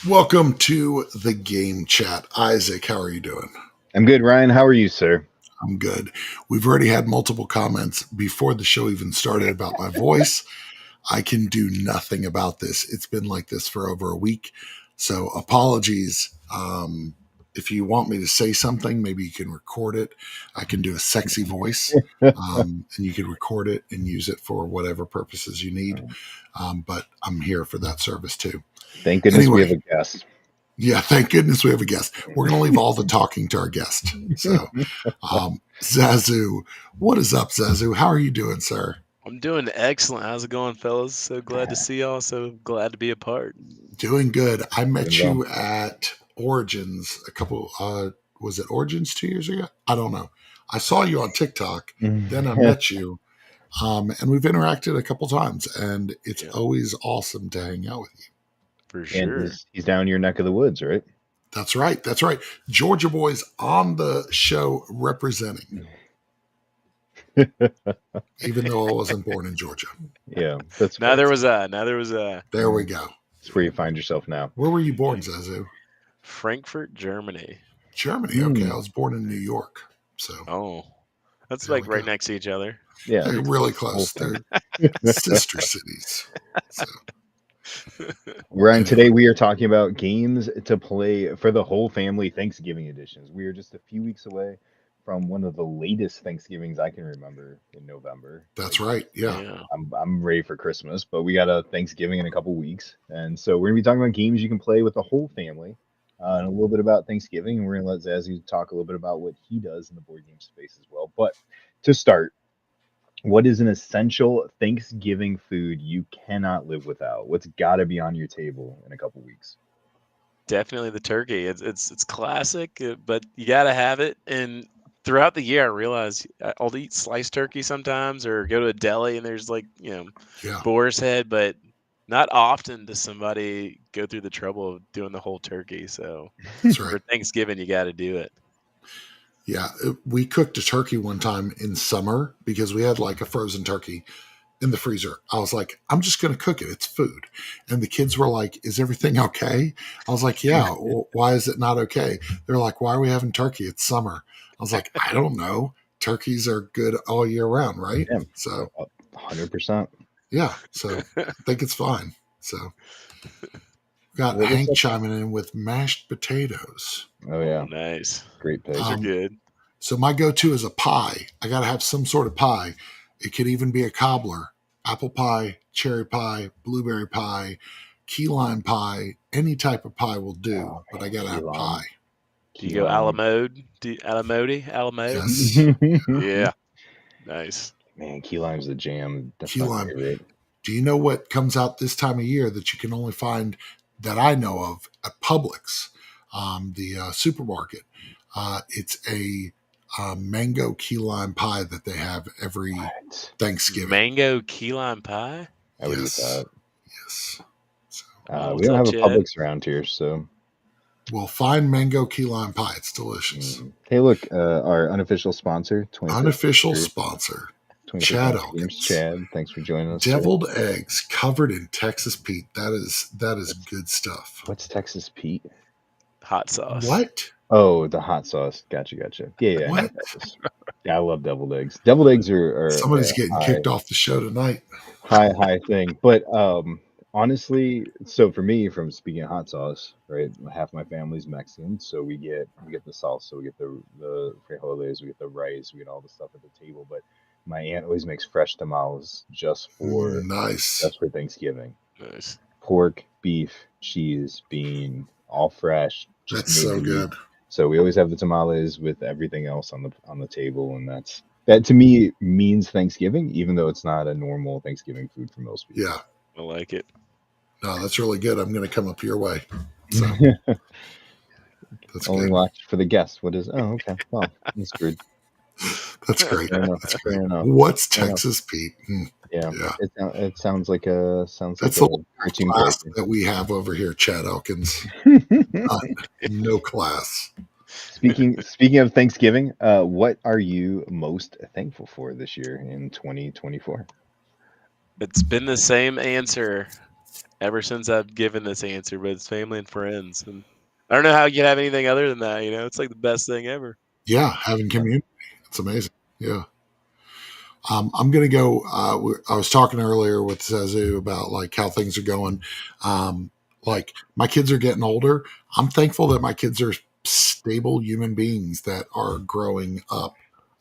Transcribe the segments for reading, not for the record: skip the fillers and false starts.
Welcome to the game chat. Isaac, how are you doing? I'm good, Ryan. How are you, sir? I'm good. We've already had multiple comments before the show even started about my voice. I can do nothing about this. It's been like this for over a week. So apologies. If you want me to say something, maybe you can record it. I can do a sexy voice, and you can record it and use it for whatever purposes you need. But I'm here for that service too. Thank goodness we have Anyway, a guest. yeah, thank goodness we have a guest. We're going to leave all the talking to our guest. So, Zazu, what is up, Zazu? How are you doing, sir? I'm doing excellent. How's it going, fellas? So glad to see y'all. So glad to be a part. Doing good. I met Doing you at Origins a couple, was it Origins 2 years ago? I don't know. I saw you on TikTok, then I met you, and we've interacted a couple times, and it's Yeah. always awesome to hang out with you. For And sure. he's down your neck of the woods, right? That's right. That's right. Georgia boys on the show representing, even though I wasn't born in Georgia. Yeah, that's Now there was a There we go. That's where you find yourself now. Where were you born, Zazu? Frankfurt, Germany. Germany. Okay, I was born in New York. So Oh, that's There like we right go. next to each other. Yeah, they're really close. whole They're sister cities. So Ryan, today anyway, we are talking about games to play for the whole family Thanksgiving editions. We are just a few weeks away from one of the latest Thanksgivings I can remember in November. that's right. Yeah. Yeah. I'm ready for Christmas, but we got a Thanksgiving in a couple weeks, and so we're gonna be talking about games you can play with the whole family, and a little bit about Thanksgiving, and we're gonna let Zazu talk a little bit about what he does in the board game space as well. But to start, what is an essential Thanksgiving food you cannot live without? What's got to be on your table in a couple weeks? Definitely the turkey. It's classic, but you gotta have it. And throughout the year, I realize I'll eat sliced turkey sometimes, or go to a deli and there's Yeah. boar's head, but not often does somebody go through the trouble of doing the whole turkey. So That's for right. Thanksgiving, you got to do it. Yeah. We cooked a turkey one time in summer because we had like a frozen turkey in the freezer. I was like, I'm just going to cook it. It's food. And the kids were like, is everything okay? I was like, yeah. Well, why is it not okay? They're like, why are we having turkey? It's summer. I was like, I don't know. Turkeys are good all year round, right? Yeah, So 100%. yeah. So I think it's fine. So got Well, Hank chiming in with mashed potatoes. Oh yeah, Nice. great pick. Those are good. So my go-to is a pie. I got to have some sort of pie. It could even be a cobbler, apple pie, cherry pie, blueberry pie, key lime pie. Any type of pie will do, Oh, but I got to key have lime. pie. Do you go Alamode? Alamode? Yes. Yeah. Nice. Man, key lime's the jam. That's Key my lime. favorite. Do you know what comes out this time of year that you can only find that I know of at Publix, the supermarket? It's a mango key lime pie that they have every What? Thanksgiving. Mango key lime pie? I would eat Yes. that. Yes. So, Oh, We what's don't up, have a Chad? Publix around here, so. well, find mango key lime pie. It's delicious. Hey, look, our unofficial sponsor, 25th Unofficial anniversary, sponsor, 25th Chad anniversary games. Elkins. Chad, thanks for joining us. sir. Deviled eggs covered in Texas Pete. That is good stuff. What's Texas Pete? Hot sauce. What? Oh, the hot sauce. Gotcha. Yeah. I know What? Texas. Yeah, I love deviled eggs. Deviled eggs are Somebody's a getting kicked off the show tonight. high thing. But honestly, so for me, from speaking of hot sauce, right? Half my family's Mexican, so we get the salsa, we get the frijoles, we get the rice, we get all the stuff at the table. But my aunt always makes fresh tamales just for Nice. Thanksgiving. Nice. Pork, beef, cheese, bean, all fresh. Just That's so made to eat. good. So we always have the tamales with everything else on the table, and that to me means Thanksgiving, even though it's not a normal Thanksgiving food for most people. Yeah. I like it. No, that's really good. I'm going to come up your way. So that's Only good. watch for the guest. What is? Oh, okay. Well, I'm screwed. That's great. Fair enough. That's Fair great. enough. What's Fair enough. Texas Pete? Yeah. Yeah. It sounds like a That's the cartoon class character. that we have over here, Chad Elkins. No class. Speaking of Thanksgiving, what are you most thankful for this year in 2024? It's been the same answer ever since I've given this answer, but it's family and friends. And I don't know how you can have anything other than that. It's like the best thing ever. Yeah, having community. It's amazing. Yeah. I'm going to go. I was talking earlier with Zazu about like how things are going. Like my kids are getting older. I'm thankful that my kids are stable human beings that are growing up.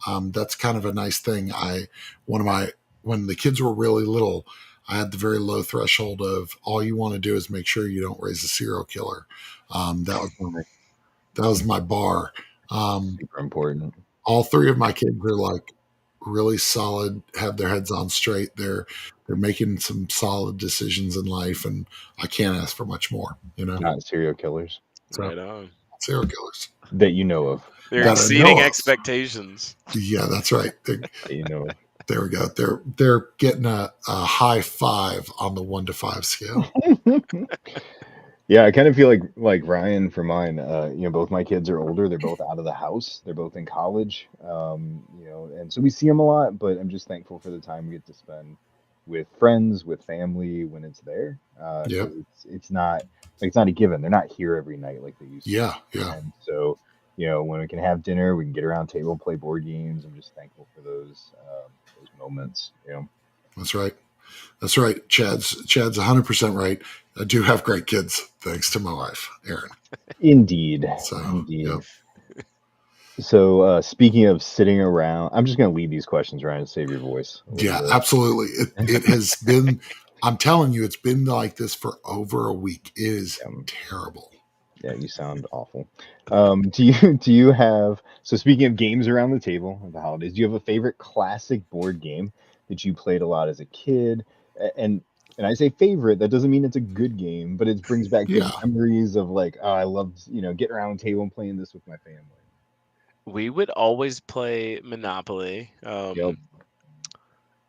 That's kind of a nice thing. When the kids were really little, I had the very low threshold of all you want to do is make sure you don't raise a serial killer. That was my bar. Super important. All three of my kids are like really solid, have their heads on straight. They're making some solid decisions in life, and I can't ask for much more. Not serial killers So Right on. serial killers that you know of. They're that I know exceeding of. expectations. Yeah, that's right. That you know of. There we go. They're getting a high 5 on the 1 to 5 scale. Yeah, I kind of feel like Ryan for mine. Both my kids are older. They're both out of the house. They're both in college. And so we see them a lot. But I'm just thankful for the time we get to spend with friends, with family when it's there. Yep. Because it's not a given. They're not here every night like they used to. Yeah. Yeah. And so, when we can have dinner, we can get around table, play board games. I'm just thankful for those moments. That's right. That's right. Chad's 100% right. I do have great kids, thanks to my wife, Erin. Indeed. So, Indeed. yep. So speaking of sitting around, I'm just going to lead these questions around and save your voice. Yeah, absolutely. It has been, I'm telling you, it's been like this for over a week. It is terrible. Yeah, you sound awful. Do you have, so speaking of games around the table at the holidays, do you have a favorite classic board game that you played a lot as a kid? And I say favorite, that doesn't mean it's a good game, but it brings back good memories of like, oh, I loved, getting around the table and playing this with my family. We would always play Monopoly. Yep.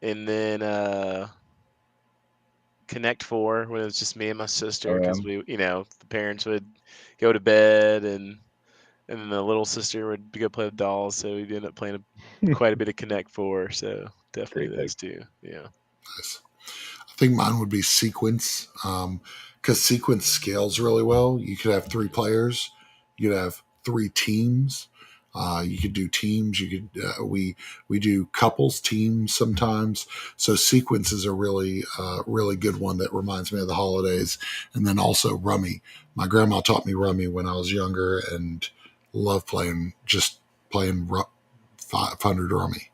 And then Connect Four when it was just me and my sister, because we, the parents would go to bed and then the little sister would go play with dolls, so we'd end up playing quite a bit of Connect Four. So definitely those two. Yeah. Nice. I think mine would be Sequence, because Sequence scales really well. You could have 3 players, you could have 3 teams. You could do teams. You could we do couples teams sometimes. So Sequence is a really really good one that reminds me of the holidays. And then also Rummy. My grandma taught me Rummy when I was younger, and loved playing 500 Rummy.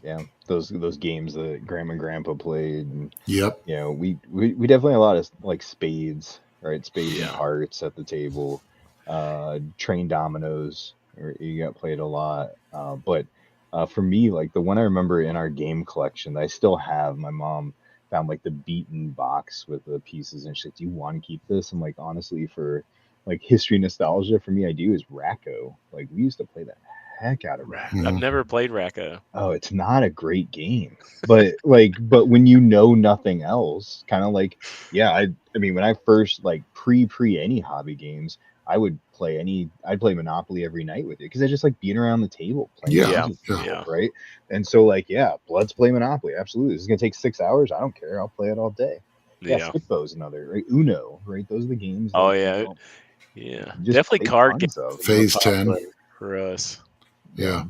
Yeah, those games that Grandma and Grandpa played. And, Yep. We definitely have a lot of like spades, right? Spades and hearts at the table. Train dominoes, or you got played a lot. But for me, like the one I remember in our game collection that I still have, my mom found like the beaten box with the pieces, and she's like, "Do you want to keep this?" I'm like, honestly, for like history nostalgia, for me, I do is Racco. Like we used to play that heck out of Racco. I've never played Racco. Oh, it's not a great game, but when you know nothing else, kind of like, yeah, I mean, when I first like pre any hobby games, I'd play Monopoly every night with it because I just like being around the table playing games with people, right? And so like, yeah, let's play Monopoly. Absolutely, this is gonna take 6 hours. I don't care. I'll play it all day. Yeah, Skip-Bo's another, right? Uno, right? Those are the games. Oh yeah, definitely card games. Phase 10 for us. Yeah.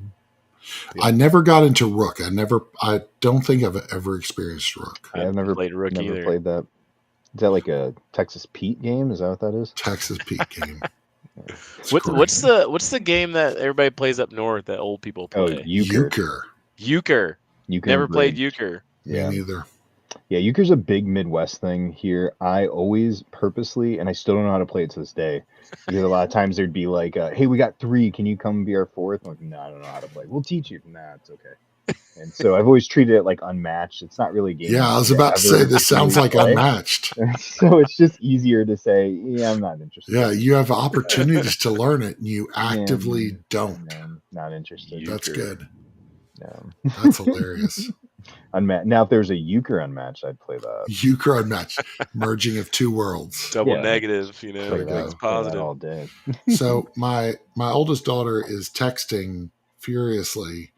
I never got into Rook. I don't think I've ever experienced Rook. I've never played Rook either. Played that. Is that like a Texas Pete game? Is that what that is? Texas Pete game. What's the game that everybody plays up north that old people play? Oh, Euchre. Euchre. Never played Euchre. Me neither. Yeah, Euchre's a big Midwest thing here. I always purposely, and I still don't know how to play it to this day, because a lot of times there'd be like, hey, we got 3. Can you come be our 4th? I'm like, no, I don't know how to play. We'll teach you. Nah, it's okay. And so I've always treated it like unmatched. It's not really a game. Yeah, I was about to say, this sounds like unmatched. So it's just easier to say, yeah, I'm not interested. Yeah, you have opportunities to learn it, and you actively don't. No, not interested. That's good. No. That's hilarious. Unmatched. Now, if there's a Euchre unmatched, I'd play that. Euchre unmatched, merging of 2 worlds. Double negative, it's positive all day. So my oldest daughter is texting furiously,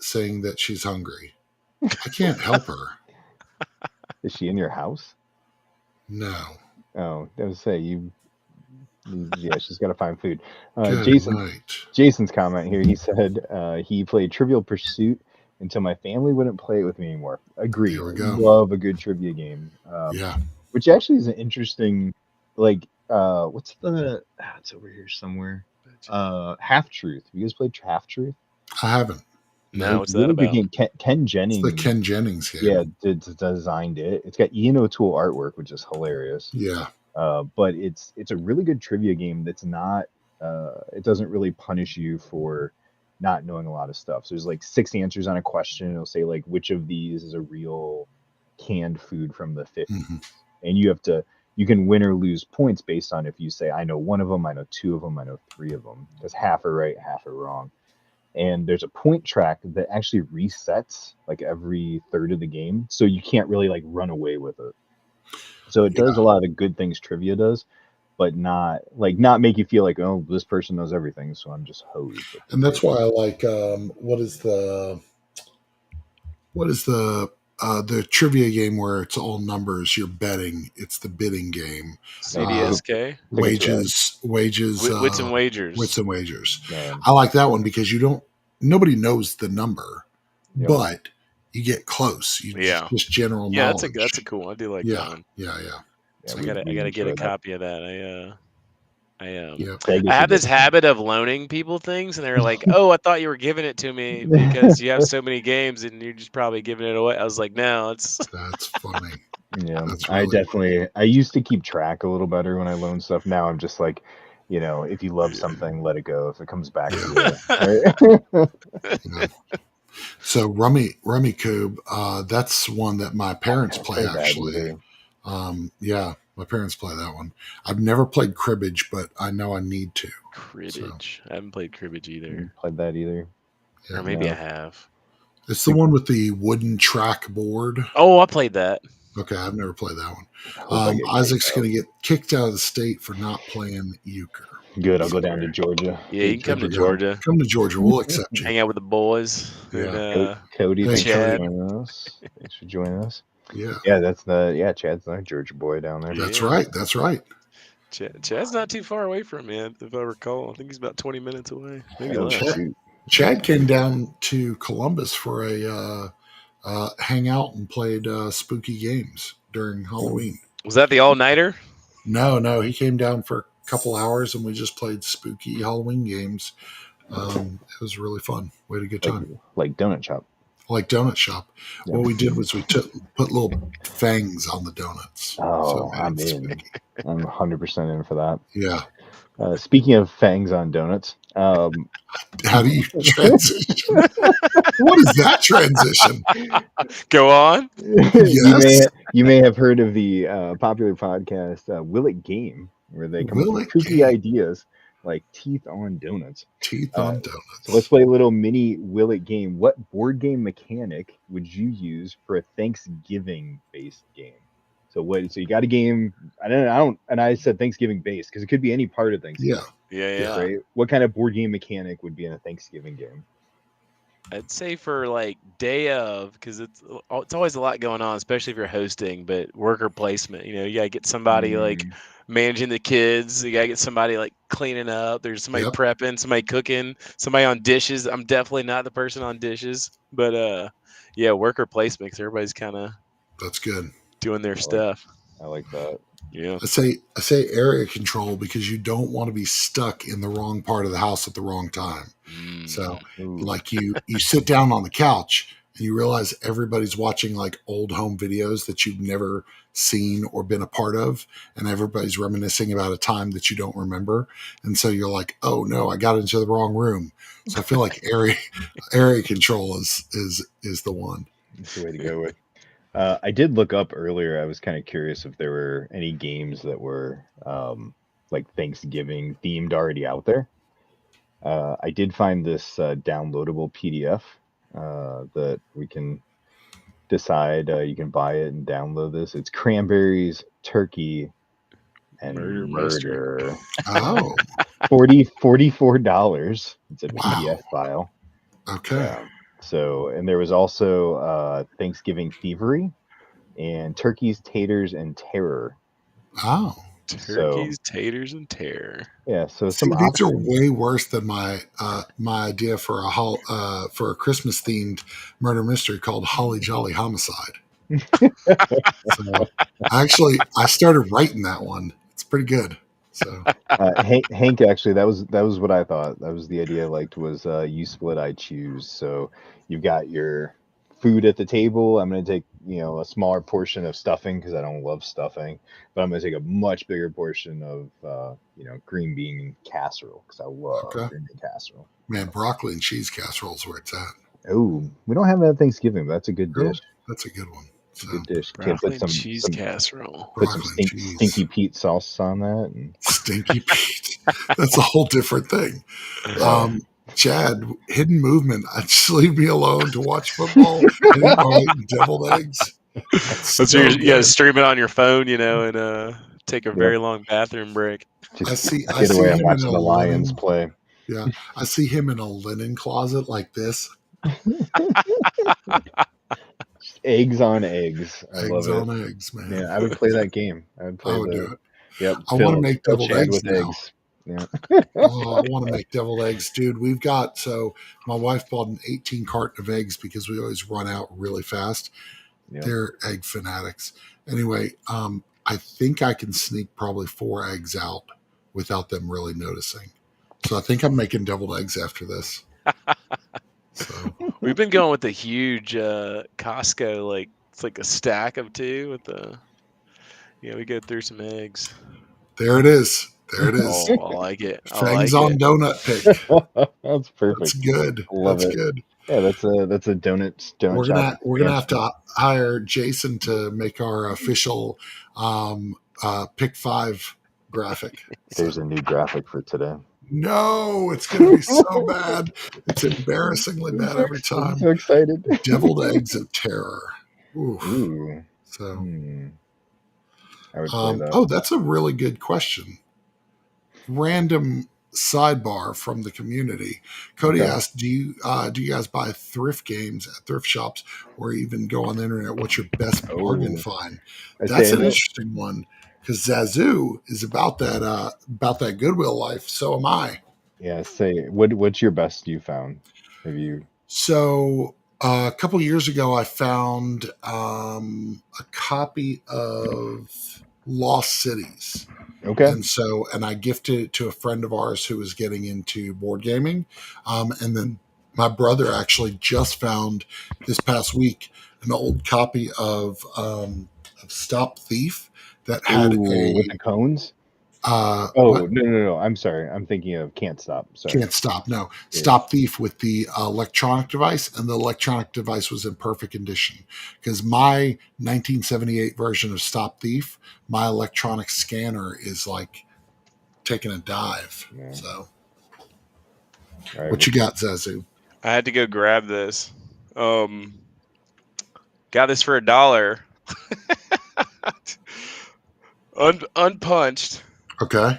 saying that she's hungry. I can't help her. Is she in your house? No. Oh, I was say yeah, she's got to find food. Good night. Jason's comment here. He said he played Trivial Pursuit until my family wouldn't play it with me anymore. Agree. There we go. Love a good trivia game. Yeah. Which actually is an interesting, like, what's the? It's over here somewhere. Half Truth. You guys played Half Truth? I haven't. No, what's really that about? good game. Ken It's Jennings. the Ken Jennings game. Yeah, designed it. It's got Ian O'Toole artwork, which is hilarious. Yeah. But it's a really good trivia game that's not it doesn't really punish you for not knowing a lot of stuff. So there's like 6 answers on a question. It'll say like which of these is a real canned food from the 50s. Mm-hmm. And you can win or lose points based on if you say I know 1 of them, I know 2 of them, I know 3 of them, because half are right, half are wrong. And there's a point track that actually resets like every third of the game, so you can't really like run away with it. So it does a lot of the good things trivia does, but not make you feel like, oh, this person knows everything, so I'm just hosed. And that's why I like what is the trivia game where it's all numbers, you're betting, it's the bidding game. CDSK? Wages Wits and Wagers. Wits and Wagers. Man. I like that one because nobody knows the number, but you get close. Just general knowledge. Yeah, that's a cool one. I do like that one. Yeah. I gotta get a copy of that. I I have this habit of loaning people things, and they're like, "Oh, I thought you were giving it to me because you have so many games, and you're just probably giving it away." I was like, "No, it's." That's funny. Yeah, That's really I definitely. I used to keep track a little better when I loan stuff. Now I'm just like, if you love something, let it go. If it comes back to you. Right? So Rummy Cube, that's one that my parents play actually. Yeah, my parents play that one. I've never played cribbage, but I know I need to. Cribbage. I haven't played cribbage either. Played that either. Yeah, or maybe I have. It's the one with the wooden track board. Oh, I played that. Okay, I've never played that one. Isaac's going to get kicked out of the state for not playing euchre. Good, I'll go down to Georgia. Yeah, you can come to Georgia. Come to Georgia, we'll accept you. Hang out with the boys. Yeah. And, Cody, thanks Chad. for joining us. Thanks for joining us. Yeah. Yeah, Chad's our Georgia boy down there. That's right. Chad's not too far away from me, if I recall. I think he's about 20 minutes away. Maybe less. Chad came down to Columbus for a hangout and played spooky games during Halloween. Was that the all-nighter? No. He came down for a couple hours and we just played spooky Halloween games. It was really fun. We had a good time. Like Donut Shop. Like Donut Shop. Yeah. What we did was we put little fangs on the donuts. Oh, I'm in. I'm 100% in for that. Yeah. Speaking of fangs on donuts, how do you transition? What is that transition? Go on. Yes. You may have heard of the popular podcast Will It Game, where they come up with kooky ideas like teeth on donuts. Teeth on donuts. So let's play a little mini Will It Game. What board game mechanic would you use for a Thanksgiving-based game? So you got a game. I said Thanksgiving based because it could be any part of Thanksgiving. Yeah. Right? What kind of board game mechanic would be in a Thanksgiving game? I'd say for like day of, because it's always a lot going on, especially if you're hosting. But worker placement, you gotta get somebody like managing the kids. You gotta get somebody like cleaning up. There's somebody prepping, somebody cooking, somebody on dishes. I'm definitely not the person on dishes, but worker placement because everybody's kind of that's good. Doing their stuff. I like that. Yeah. I say area control because you don't want to be stuck in the wrong part of the house at the wrong time. So like you sit down on the couch and you realize everybody's watching like old home videos that you've never seen or been a part of. And everybody's reminiscing about a time that you don't remember. And so you're like, oh no, I got into the wrong room. So I feel like area control is the one. That's the way to go with. I did look up earlier. I was kind of curious if there were any games that were like Thanksgiving themed already out there. I did find this downloadable PDF that we can decide. You can buy it and download this. It's Cranberries, Turkey, and Murder. Oh. $44. It's a PDF file. Okay. So, and there was also Thanksgiving Thievery. and turkeys, taters, and terror. Oh. Turkeys, taters, and terror. Yeah, so See, some these are options. way worse than my idea for a Christmas themed murder mystery called Holly Jolly Homicide. So I started writing that one. It's pretty good. So Hank, actually, that was what I thought. That was the idea I liked was you split, I choose. So you've got your food at the table. I'm going to take a smaller portion of stuffing because I don't love stuffing, but I'm going to take a much bigger portion of green bean casserole because I love okay, green bean casserole. man, broccoli and cheese casserole is where it's at. Oh, we don't have that at Thanksgiving, but that's a good Really, dish. that's a good one. It's a So good dish. Can Broccoli put and some cheese some casserole. put some broccoli and cheese, stinky Pete sauce on that, and stinky Pete. That's a whole different thing. yeah. Chad, hidden movement. Just leave me alone to watch football and eat my deviled eggs. That's your, So you gotta good. stream it on your phone, and take a Yep. very long bathroom break. Just I get see away. I'm him in a watching the Lions linen. play. Yeah, I see him in a linen closet like this. Just eggs on eggs. I Eggs love it. on eggs, man. Yeah, I would play that game. I would I play would do the it. yep. I want to make Fill deviled Chad eggs with now. eggs. Yeah. Oh, I want to make deviled eggs, dude. My wife bought an 18 carton of eggs because we always run out really fast. Yep. They're egg fanatics. Anyway, I think I can sneak probably 4 eggs out without them really noticing. So I think I'm making deviled eggs after this. So We've been going with the huge Costco, like it's like a stack of 2 with we go through some eggs. there it is. There it is. Oh, I like it. I Fangs like on it. donut pick. That's That's perfect. good. Love That's it. good. Yeah, that's a donut shop We're gonna have expansion. to hire Jason to make our official pick 5 graphic. There's So a new graphic for today. no, it's gonna be so bad. It's embarrassingly bad every I'm time. so excited. Deviled eggs of terror. Oof. Ooh. So I would play that. that's a really good question. Random sidebar from the community. Cody Okay. asked, do you guys buy thrift games at thrift shops or even go on the internet? What's your best bargain Oh, find? I That's say an no. interesting one because Zazu is about that Goodwill life. So am I. Yeah, say what's your best you found? Have you So a couple years ago, I found a copy of Lost Cities. okay? And I gifted it to a friend of ours who was getting into board gaming. And then my brother actually just found this past week an old copy of Stop Thief that had Ooh, with the cones? Oh, what? no. I'm sorry. I'm thinking of Can't Stop. Sorry. Can't stop. No, Yeah. Stop Thief with the electronic device, and the electronic device was in perfect condition. Because my 1978 version of Stop Thief, my electronic scanner is like taking a dive. Yeah. So, All right. what you got, Zazu? I had to go grab this. Got this for $1. Unpunched. Okay.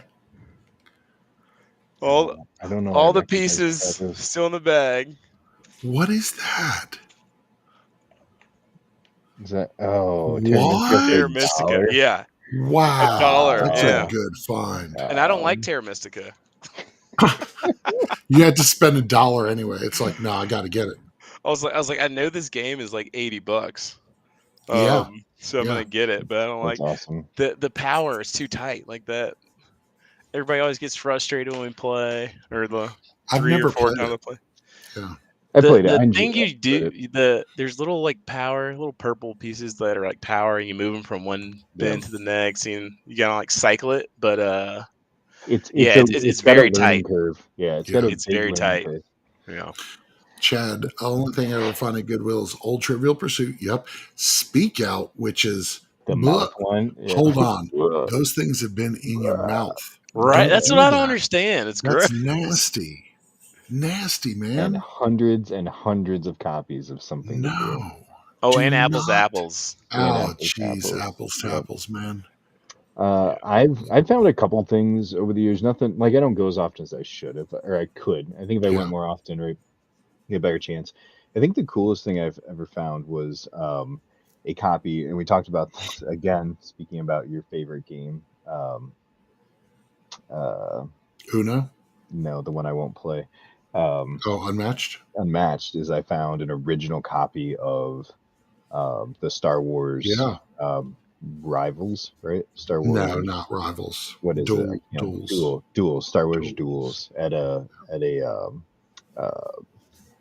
I don't know. I All the recognize what pieces that is. still in the bag. What is that? Is that Terra Mystica What? for Terra a Mystica. dollar? Yeah. Wow, $1. that's a Yeah. good find. And I don't like Terra Mystica. You had to spend $1 anyway. It's like, no, I got to get it. I was like, I know this game is like $80. Yeah, So I'm yeah. gonna get it, but I don't That's like awesome. the power is too tight. Like that. Everybody always gets frustrated when we play, or the I've 3 or never 4 played times it. I play. Yeah. I The played it. the I thing you enjoyed do, there's little like little purple pieces that are like power, and you move them from one bin to the next, and you gotta like cycle it. But It's yeah, it's it's got a very learning tight. curve. Yeah, it's got Yeah. a It's big very learning tight. curve. Yeah. Chad, the only thing I ever find at Goodwill is Old Trivial Pursuit. Yep. Speak Out, which is, The bleh. mouth one. Yeah. Hold on. Those things have been in your mouth. Right. Don't That's what do I don't that. understand. It's That's gross. nasty. Nasty, And man. hundreds of copies of something to do. No. Oh, Do and apples to not. apples. And Oh, apples to geez. apples. Apples to Yep. apples, man. I've found a couple things over the years. Nothing like I don't go as often as I should, or I could. I think if I Yeah. went more often, right, get a better chance. I think the coolest thing I've ever found was a copy, and we talked about this again. Speaking about your favorite game, Uno? no, the one I won't play. Um, Oh, Unmatched? Unmatched is I found an original copy of the Star Wars Yeah. Rivals, right? Star Wars. No, not Rivals. What is it? I can't. Duels. Duels. Star Wars Duels. Duels at a uh,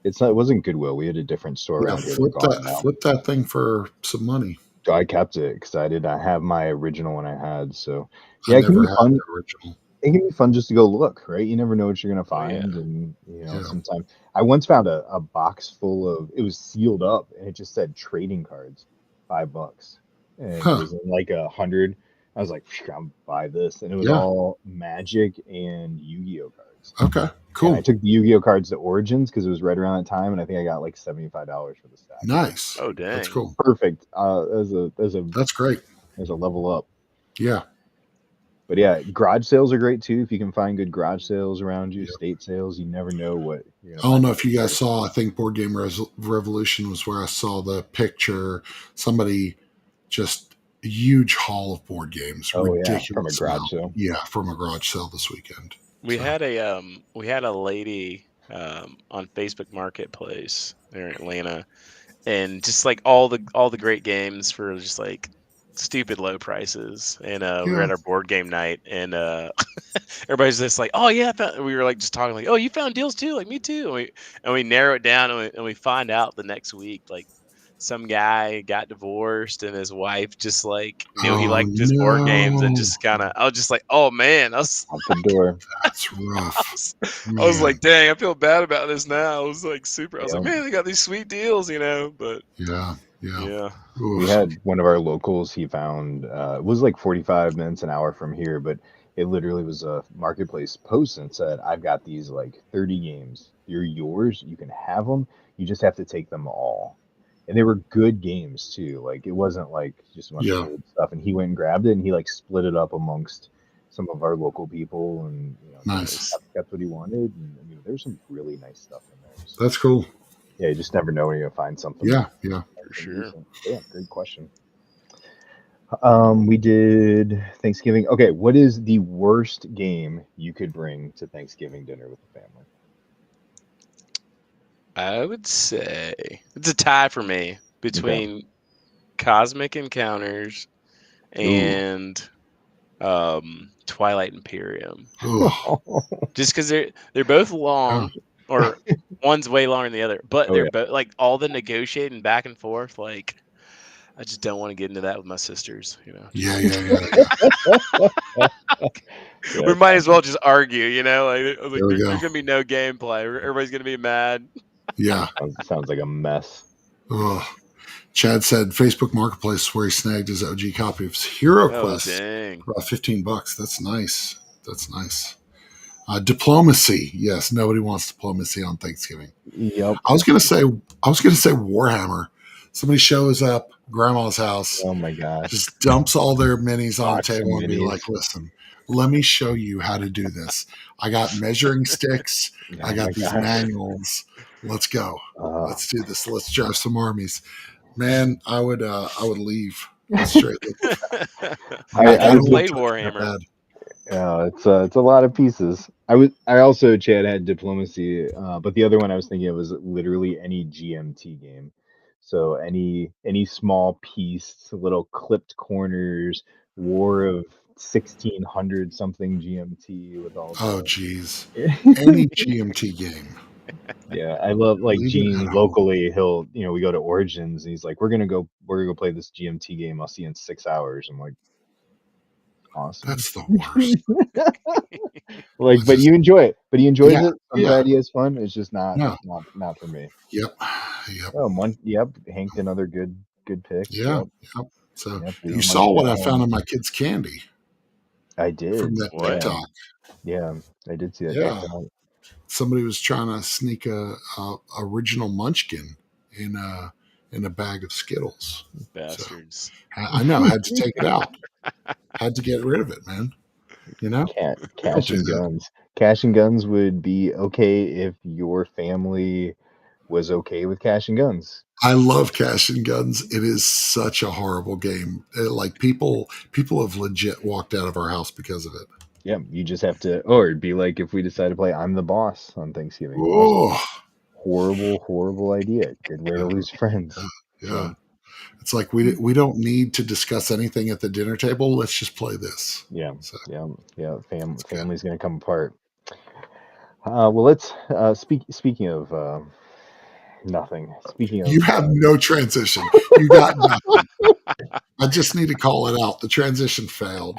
it's not. It wasn't Goodwill. We had a different store Yeah, around here. They're gone now. flip that thing for some money. So I kept it because I did not have my original one I had. So I yeah, it can never be had fun. the original. It can be fun just to go look, right? You never know what you're gonna Oh yeah. find, and Yeah. sometimes I once found a box full of. It was sealed up, and it just said trading cards, $5, and it Huh. was in like 100. I was like, I'm buy this, and it was Yeah. all Magic and Yu-Gi-Oh cards. Okay. And I Cool. took the Yu-Gi-Oh cards to Origins because it was right around that time, and I think I got like $75 for the stack. Nice. Oh That's dang. cool. Perfect. That's great. As a level up. Yeah. But yeah, garage sales are great too. If you can find good garage sales around you, Yep. state sales, you never know what you're gonna I don't find. know if you guys saw, I think Board Game Revolution was where I saw the picture. Somebody just a huge haul of board games. Oh yeah, from a Ridiculous garage amount. sale. Yeah, from a garage sale this weekend. We So, had a lady on Facebook Marketplace there in Atlanta, and just like all the great games for just like stupid low prices. And we were yeah. at our board game night, and everybody's just like, "Oh yeah," we were like just talking like, "Oh, you found deals too?" Like me too. And we narrow it down, and we find out the next week like some guy got divorced and his wife just like knew he Oh, liked his board games and no. just kind of I was just like, "Oh man," Out the door. That's I rough. was, I was Man. like, "Dang, I feel bad about this now." I was like super. I was like, Yep. "Man, they got these sweet deals, you know." But Yeah. Yeah. yeah, We Oof. had one of our locals. He found it was like 45 minutes an hour from here, but it literally was a marketplace post and said, "I've got these like 30 games. They're yours. You can have them. You just have to take them all." And they were good games too. Like it wasn't like just a bunch of Yeah. old stuff. And he went and grabbed it and he like split it up amongst some of our local people and just Nice. nice. kept what he wanted. And I mean, there's some really nice stuff in there. So That's cool. yeah, you just never know when you're gonna find something. Yeah. Yeah. For sure. Yeah, great question. We did Thanksgiving. Okay, what is the worst game you could bring to Thanksgiving dinner with the family? I would say it's a tie for me between Cosmic Encounters Ooh. and Twilight Imperium. Oh, Just because they're both yeah. long, or one's way longer than the other, but Oh they're yeah. both like all the negotiating back and forth. Like I just don't want to get into that with my sisters. You know, Yeah. just Yeah, we might as well just argue. You know, like There we go. there's gonna be no gameplay. Everybody's gonna be mad. Yeah. sounds like a mess. Oh. Chad said Facebook Marketplace where he snagged his OG copy of Hero Oh Quest dang! for about $15. That's nice. That's nice. Diplomacy. Yes, nobody wants diplomacy on Thanksgiving. Yep. I was gonna say Warhammer. Somebody shows up, grandma's house, Oh my gosh. just dumps all their minis on a Box of table and be minis. like, listen, let me show you how to do this. I got measuring sticks, I Oh my got these gosh. manuals. Let's go. Uh, Let's do this. Let's drive some armies. Man, I would leave. Straight. I I've I never was would played touch that Warhammer. bad. it's a lot of pieces. I also Chad had diplomacy, but the other one I was thinking of was literally any GMT game. So any small piece, little clipped corners, War of 1600 something GMT with all Oh, the geez. Any GMT game. yeah, I love like Leave it Gene at home. locally. He'll we go to Origins and he's like, we're gonna go play this GMT game. I'll see you in 6 hours. I'm like, awesome. That's the worst. Like, I but just, you enjoy it. But he enjoys yeah, it. I'm yeah. glad he has fun. It's just not No. not for me. Yep. Yep. Oh, yep. Hank, another good pick. Yeah. Yep. Yep. So Yep. you Leave saw Munchie what at I found home. in my kids' candy I from did. that What? Yeah. TikTok. Yeah. I did see that Yeah. TikTok. Somebody was trying to sneak a original Munchkin in a bag of Skittles. So Bastards. I know. I had to take it out. Had to get rid of it, man. You know, we don't Cash do and that. guns. Cash and guns would be okay if your family was okay with cash and guns. I love Cash and Guns. It is such a horrible game. Like people have legit walked out of our house because of it. Yeah, you just have to, or it'd be like if we decide to play I'm the Boss on Thanksgiving. Oh, Horrible, horrible idea. Good way to yeah, lose friends. yeah. So, It's like we don't need to discuss anything at the dinner table. Let's just play this. yeah, So yeah. it's good. Family's gonna come apart. Well, let's Speaking of nothing. Speaking You of have no transition. You got nothing. I just need to call it out. The transition failed.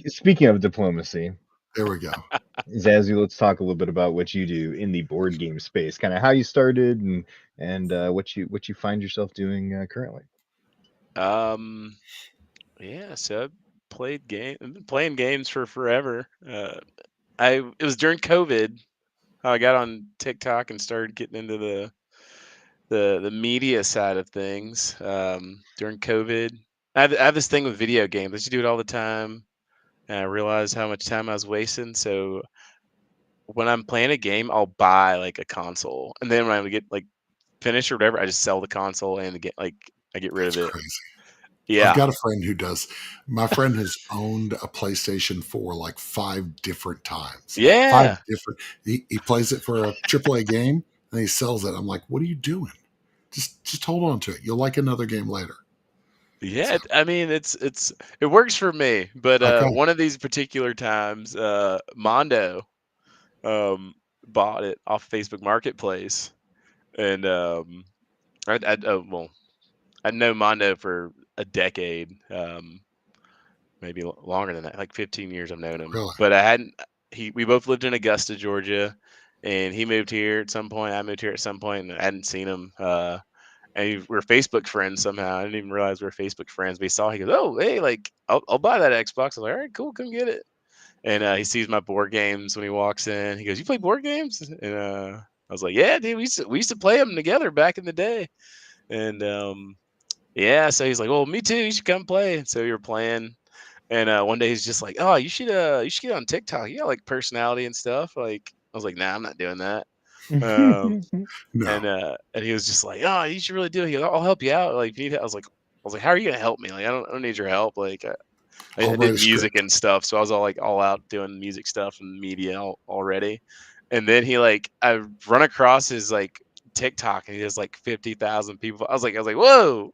speaking of diplomacy, There we go. Zazu, let's talk a little bit about what you do in the board game space, kind of how you started and what you find yourself doing currently. Yeah, so I I've been playing games for forever. It was during COVID how I got on TikTok and started getting into the media side of things. During COVID, I have this thing with video games. I used to do it all the time, and I realized how much time I was wasting. So when I'm playing a game, I'll buy like a console, and then when I get like finished or whatever, I just sell the console and get I get rid That's of it. crazy. I've Yeah, got a friend who does. My friend has owned a PlayStation 4 like 5 different times. Five yeah, different. He plays it for a AAA game and he sells it. I'm like, what are you doing? Just hold on to it. You'll like another game later. yeah. So I mean, it works for me. But okay, one of these particular times, Mondo bought it off Facebook Marketplace, and well, I know Mondo for a decade, maybe longer than that, like 15 years I've known him. really But I hadn't. We both lived in Augusta, Georgia, and he moved here at some point. I moved here at some point, and I hadn't seen him. We're Facebook friends somehow. I didn't even realize we were Facebook friends. But he saw. He goes, "Oh, hey, like I'll buy that Xbox." I was like, "All right, cool, come get it." And he sees my board games when he walks in. He goes, "You play board games?" And I was like, "Yeah, dude. We used to play them together back in the day." And yeah, so he's like, "Well, me too. You should come play." And so we were playing. And one day he's just like, "Oh, you should get on TikTok. You got like personality and stuff." Like I was like, "Nah, I'm not doing that." Um, no. and he was just like, "Oh, you should really do it." He goes, "I'll help you out. Like, if you need." I was like, "How are you gonna help me? Like, I don't need your help. Like, I I'll did write a music script. and stuff, so I was all out doing music stuff and media already." And then I run across his like TikTok, and he has like 50,000 people. I was like, "Whoa!"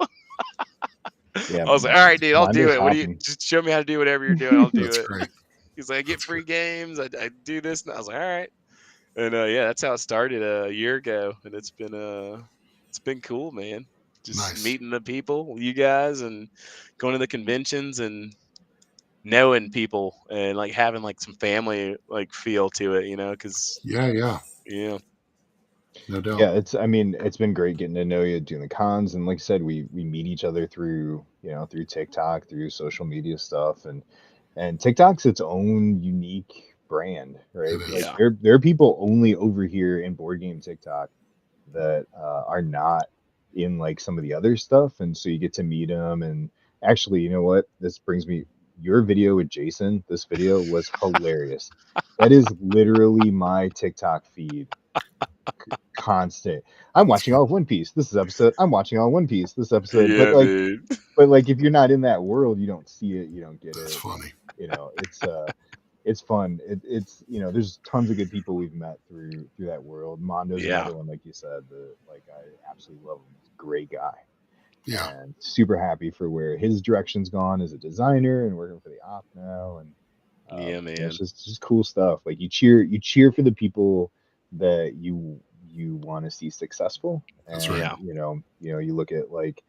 Yeah, I was like, "All right, dude, I'll do Mondo's it. What do you hopping. just show me how to do whatever you're doing? I'll do That's it." great. He's like, "I get That's free good. games. I do this." And I was like, "All right." And yeah, that's how it started a year ago, and it's been cool, man. Just Nice. meeting the people, you guys, and going to the conventions and knowing people and like having like some family like feel to it, because Yeah, yeah. yeah, No doubt. Yeah, I mean, it's been great getting to know you doing the cons, and like I said, we meet each other through, through TikTok, through social media stuff, and TikTok's its own unique brand, right? It Like is. yeah, there are people only over here in board game TikTok that are not in like some of the other stuff, and so you get to meet them. And actually, you know what? This brings me your video with Jason. This video was hilarious. That is literally my TikTok feed constant. I'm That's watching good. all of One Piece. This is episode. I'm watching all of One Piece. This episode. yeah, dude. But like, if you're not in that world, you don't see it. You don't get That's it. funny. It's fun. It's there's tons of good people we've met through that world. Mondo's Yeah, another one, like you said. Like I absolutely love him. He's a great guy, Yeah. and super happy for where his direction's gone as a designer and working for the op now. And yeah, it's man. just cool stuff. Like you cheer for the people that you want to see successful. That's right. And Yeah, you look at like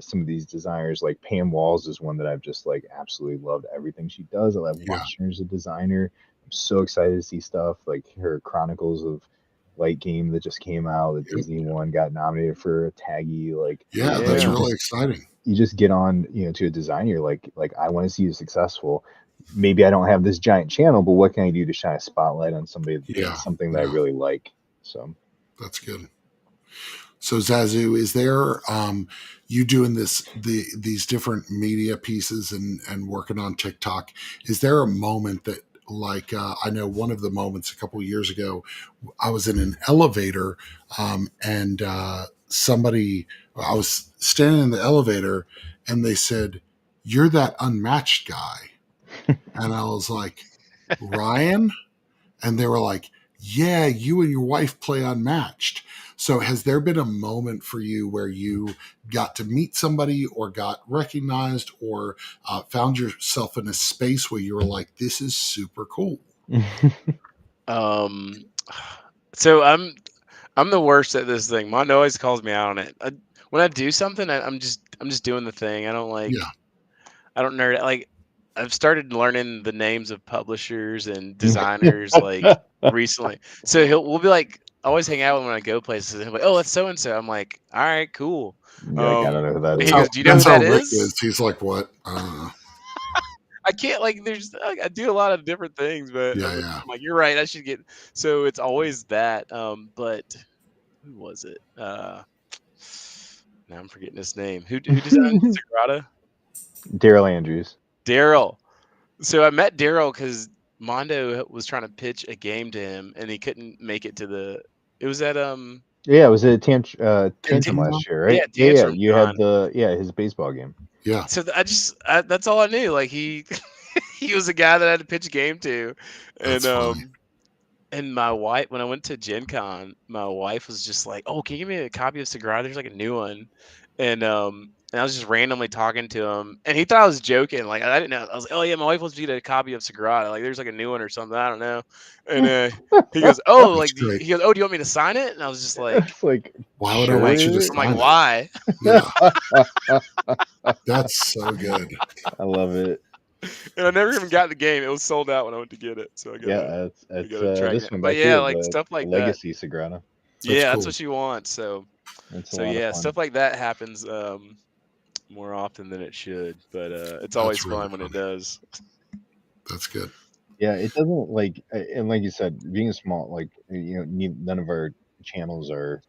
some of these designers, like Pam Walls is one that I've just like absolutely loved everything she does. I love Yeah. watching her as a designer. I'm so excited to see stuff like her Chronicles of Light game that just came out. The Yep. Disney one got nominated for a Taggy. Like Yeah, that's yeah, you really just exciting. you just get on, to a designer like I want to see you successful. Maybe I don't have this giant channel, but what can I do to shine a spotlight on Yeah. something that I Yeah. really like? So That's good. So Zazu, is there you doing these different media pieces and working on TikTok? Is there a moment that like I know one of the moments a couple of years ago, I was in an elevator and somebody, I was standing in the elevator and they said, "You're that unmatched guy." And I was like, "Ryan?" And they were like, "Yeah, you and your wife play unmatched." So has there been a moment for you where you got to meet somebody or got recognized or found yourself in a space where you were like, "This is super cool"? Um, so I'm the worst at this thing. Mondo always calls me out on it. When I do something, I'm just doing the thing. Yeah. I don't nerd. Like I've started learning the names of publishers and designers like recently. So we'll be like always hang out when I go places. And he'll be like, oh, that's so and so. I'm like, all right, cool. You're like, I don't know who that He is. goes, do you know who That's how that Rick is? is. He's like, "What?" I can't like. There's I do a lot of different things, but Yeah, I'm yeah. like, you're right. I should get. So it's always that. But who was it? Now I'm forgetting his name. Who designed Sagrada? Daryl Andrews. Daryl. So I met Daryl because Mondo was trying to pitch a game to him, and he couldn't make it to the. It was at Yeah, it was a King Tantrum Kong? last year, right? yeah, Yeah. Tantrum You had Con. his baseball game. Yeah, So that's all I knew. Like he he was a guy that I had to pitch a game to, and that's funny. my wife, when I went to Gen Con, my wife was just like, "Oh, can you give me a copy of Sagrada? There's like a new one." And I was just randomly talking to him, and he thought I was joking. Like I didn't know. I was like, "Oh yeah, my wife wants me to get a copy of Sagrada. Like there's like a new one or something. I don't know." And he goes, "Oh, That's like great. he goes, oh, do you want me to sign it?" And I was just like, It's like, Why would I want you to sure. I'm like, sign it? "Why?" Yeah, that's so good. I love it. And I never even got the game. It was sold out when I went to get it, so Yeah, I it's gotta track this it. one But back yeah, here, like the stuff like that. Legacy Sagrada. That's Yeah, that's cool. what she wants. So It's a so lot of yeah, fun. stuff like that happens more often than it should. But it's always That's really fun when it funny. does. That's good. Yeah, it doesn't like, and like you said, being small, like none of our channels are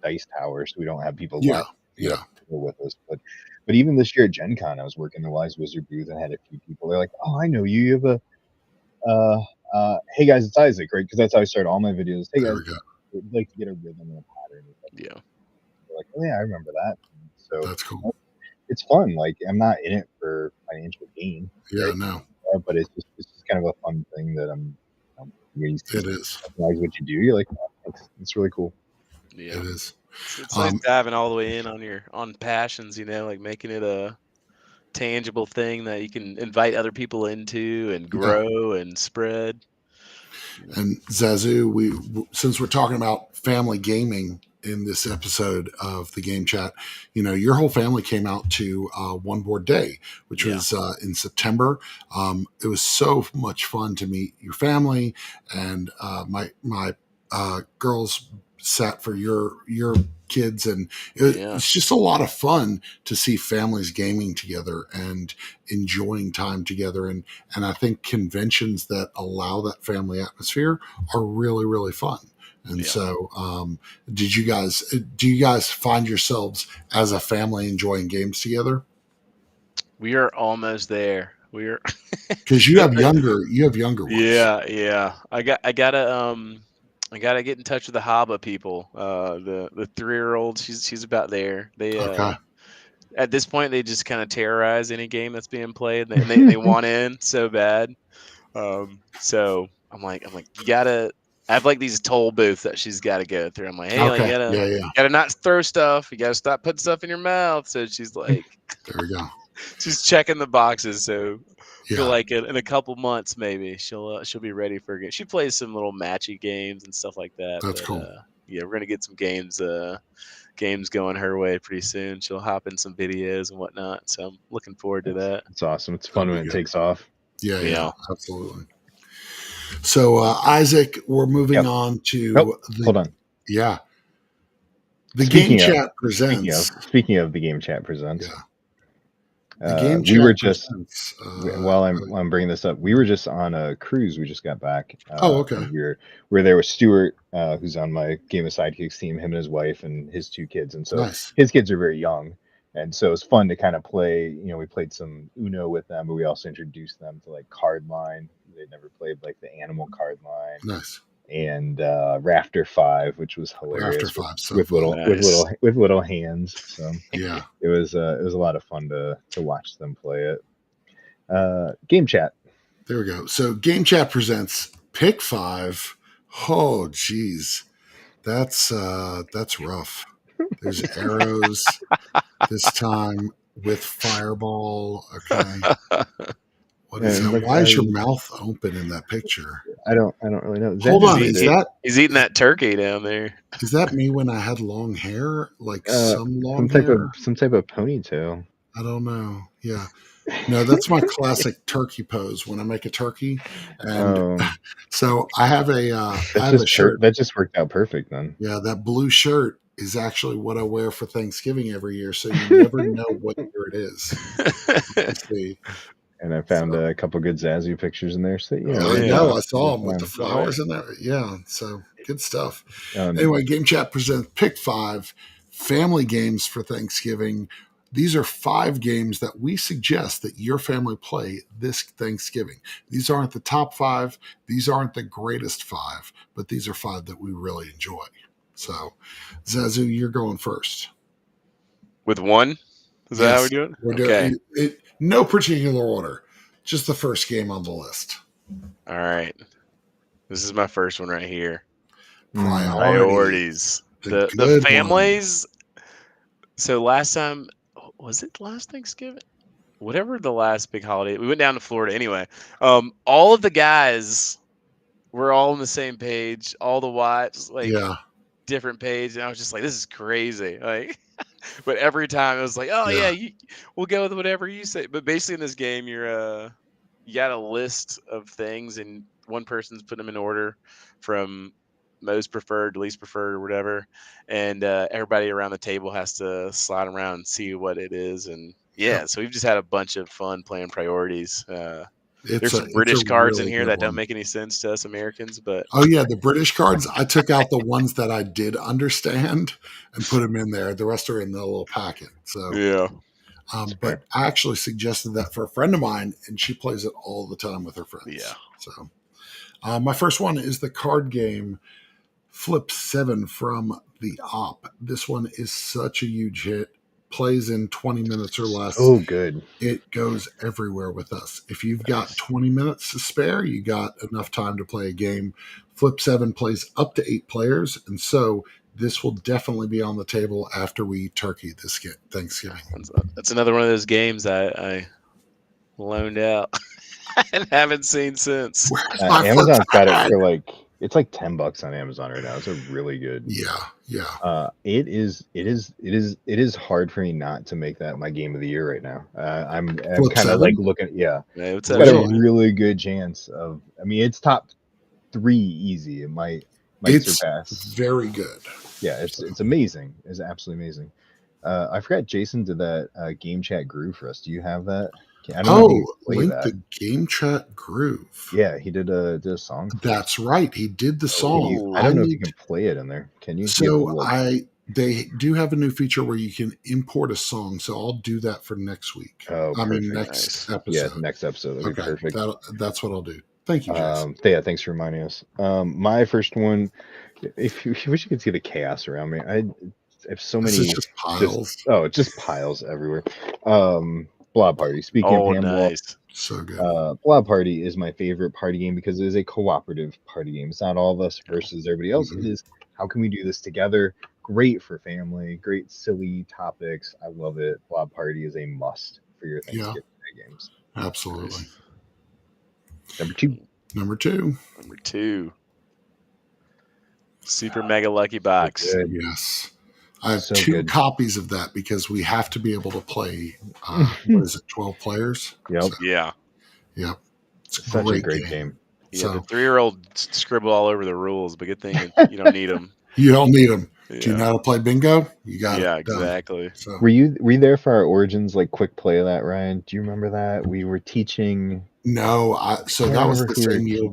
dice towers. We don't have people Yeah, live yeah. with us. But even this year at Gen Con, I was working the Wise Wizard booth and had a few people. They're like, "Oh, I know you. You have a hey guys, it's Isaac, right?" Because that's how I start all my videos. Hey There guys, we go. I'd like to get a rhythm and a pattern. Yeah, They're like, "Oh yeah, I remember that." And so That's cool. it's fun. Like I'm not in it for financial gain, Yeah, right? no, But it's just kind of a fun thing that when you see it someone is. recognize what you do, you're like, oh, it's really cool. yeah. It is. It's nice Um, diving all the way in on your on passions. Like making it a tangible thing that you can invite other people into and yeah. grow and spread. And Zazu, since we're talking about family gaming in this episode of the Game Chat, your whole family came out to One Board Day, which Yeah, was in September. It was so much fun to meet your family, and my girls sat for your kids, and yeah, it's just a lot of fun to see families gaming together and enjoying time together. And I think conventions that allow that family atmosphere are really, really fun. And yeah. so, do you guys find yourselves as a family enjoying games together? We are almost there. We're Because you have younger ones. yeah, yeah. I gotta get in touch with the Haba people. The 3-year-old, she's about there. They Okay. at this point they just kind of terrorize any game that's being played, and they want in so bad. So I'm like, you gotta. I have like these toll booths that she's got to go through. I'm like, hey, like Okay. Yeah, yeah. you gotta not throw stuff. You gotta stop putting stuff in your mouth. So she's like, There we go. she's checking the boxes. So feel Yeah, like in a couple months maybe she'll be ready for a game. She plays some little matchy games and stuff like that. that's But cool. yeah, we're gonna get some games going her way pretty soon. She'll hop in some videos and whatnot. So I'm looking forward to that. It's awesome. It's fun That'll be when it good. takes off. Yeah, yeah, Yeah, absolutely. So, Isaac, we're moving Yep. on Nope. to Hold on. yeah, the Game Speaking of Chat presents. speaking of the Game Chat presents, Yeah, the Game we were Chat just presents. while I'm bringing this up, we were just on a cruise. We just got back, Oh, okay. and we're there with Stuart, who's on my Game of Sidekicks team. Him and his wife and his two kids, and so Nice. his kids are very young, and so it's fun to kind of play. We played some Uno with them, but we also introduced them to like card line. They'd never played like the animal card line, Nice. and Rafter 5, which was hilarious Rafter 5, so with fun. little hands. So Yeah. it was a lot of fun to watch them play it. Game chat. There we go. So Game Chat presents Pick 5. Oh, geez. That's rough. There's arrows this time with fireball. Okay. What is that? Why is your mouth open in that picture? I don't really know. Hold on, he's eating that turkey down there? Is that me when I had long hair? Like some some type of ponytail? I don't know. Yeah. No, that's my classic turkey pose when I make a turkey. And so I have a shirt. That just worked out perfect then. Yeah, that blue shirt is actually what I wear for Thanksgiving every year. So you never know what year it is. Let's see. And I found a couple good Zazu pictures in there. So, I saw them with the flowers in there. Yeah, so good stuff. Anyway, Game Chat presents Pick 5 family games for Thanksgiving. These are 5 games that we suggest that your family play this Thanksgiving. These aren't the top 5. These aren't the greatest 5, but these are 5 that we really enjoy. So, Zazu, you're going first. With one? Is that how we do it? We're doing it. No particular order. Just the first game on the list. All right. This is my first one right here. Priorities. The families. So last time, was it last Thanksgiving? Whatever the last big holiday. We went down to Florida anyway. All of the guys were all on the same page. All the wives, different page. And I was just like, this is crazy. Like, but every time it was like, we'll go with whatever you say. But basically in this game, you got a list of things and one person's putting them in order from most preferred to least preferred or whatever. And everybody around the table has to slide around and see what it is. And so we've just had a bunch of fun playing priorities. There's some British cards in here that don't make any sense to us Americans, but the British cards. I took out the ones that I did understand and put them in there. The rest are in the little packet. So but I actually suggested that for a friend of mine, and she plays it all the time with her friends. Yeah. So my first one is the card game Flip 7 from the Op. This one is such a huge hit. Plays in 20 minutes or less. Oh, good. It goes everywhere with us. If you've got 20 minutes to spare, you got enough time to play a game. Flip 7 plays up to 8 players, and so this will definitely be on the table after we turkey this Thanksgiving. That's another one of those games I loaned out and haven't seen since. Amazon's got it for it's like $10 on Amazon right now. It's a really good. Yeah. It is hard for me not to make that my game of the year right now. I'm kind of looking. Yeah, it's got a really good chance of. I mean, it's top 3 easy. It might surpass. Very good. Yeah, it's amazing. It's absolutely amazing. I forgot Jason did that game chat groove for us. Do you have that? Link the game chat groove. Yeah, he did a song. That's right. He did the song. I don't know if you can play it in there. Can you? So they do have a new feature where you can import a song. So I'll do that for next week. Oh, next episode. Yeah, next episode. That'd be perfect. That's what I'll do. Thank you, Jason. Thanks for reminding us. My first one. If you wish you could see the chaos around me. I have so many. This is just piles. Just piles everywhere. Blob Party. Speaking of Ham, nice. So good. Blob Party is my favorite party game because it is a cooperative party game. It's not all of us versus everybody else. It is how can we do this together? Great for family. Great silly topics. I love it. Blob Party is a must for your Thanksgiving Day games. Absolutely. Number two. Super Mega Lucky Box. Yes. I have 2 copies of that because we have to be able to play, 12 players? Yep. So, yeah. Yep. It's such a great game. Yeah, so, the 3-year-old scribble all over the rules, but good thing you don't need them. You don't need them. Yeah. Do you know how to play bingo? You got it. Yeah, exactly. So. Were you there for our Origins quick play of that, Ryan? Do you remember that? We were teaching. No, that was the same year.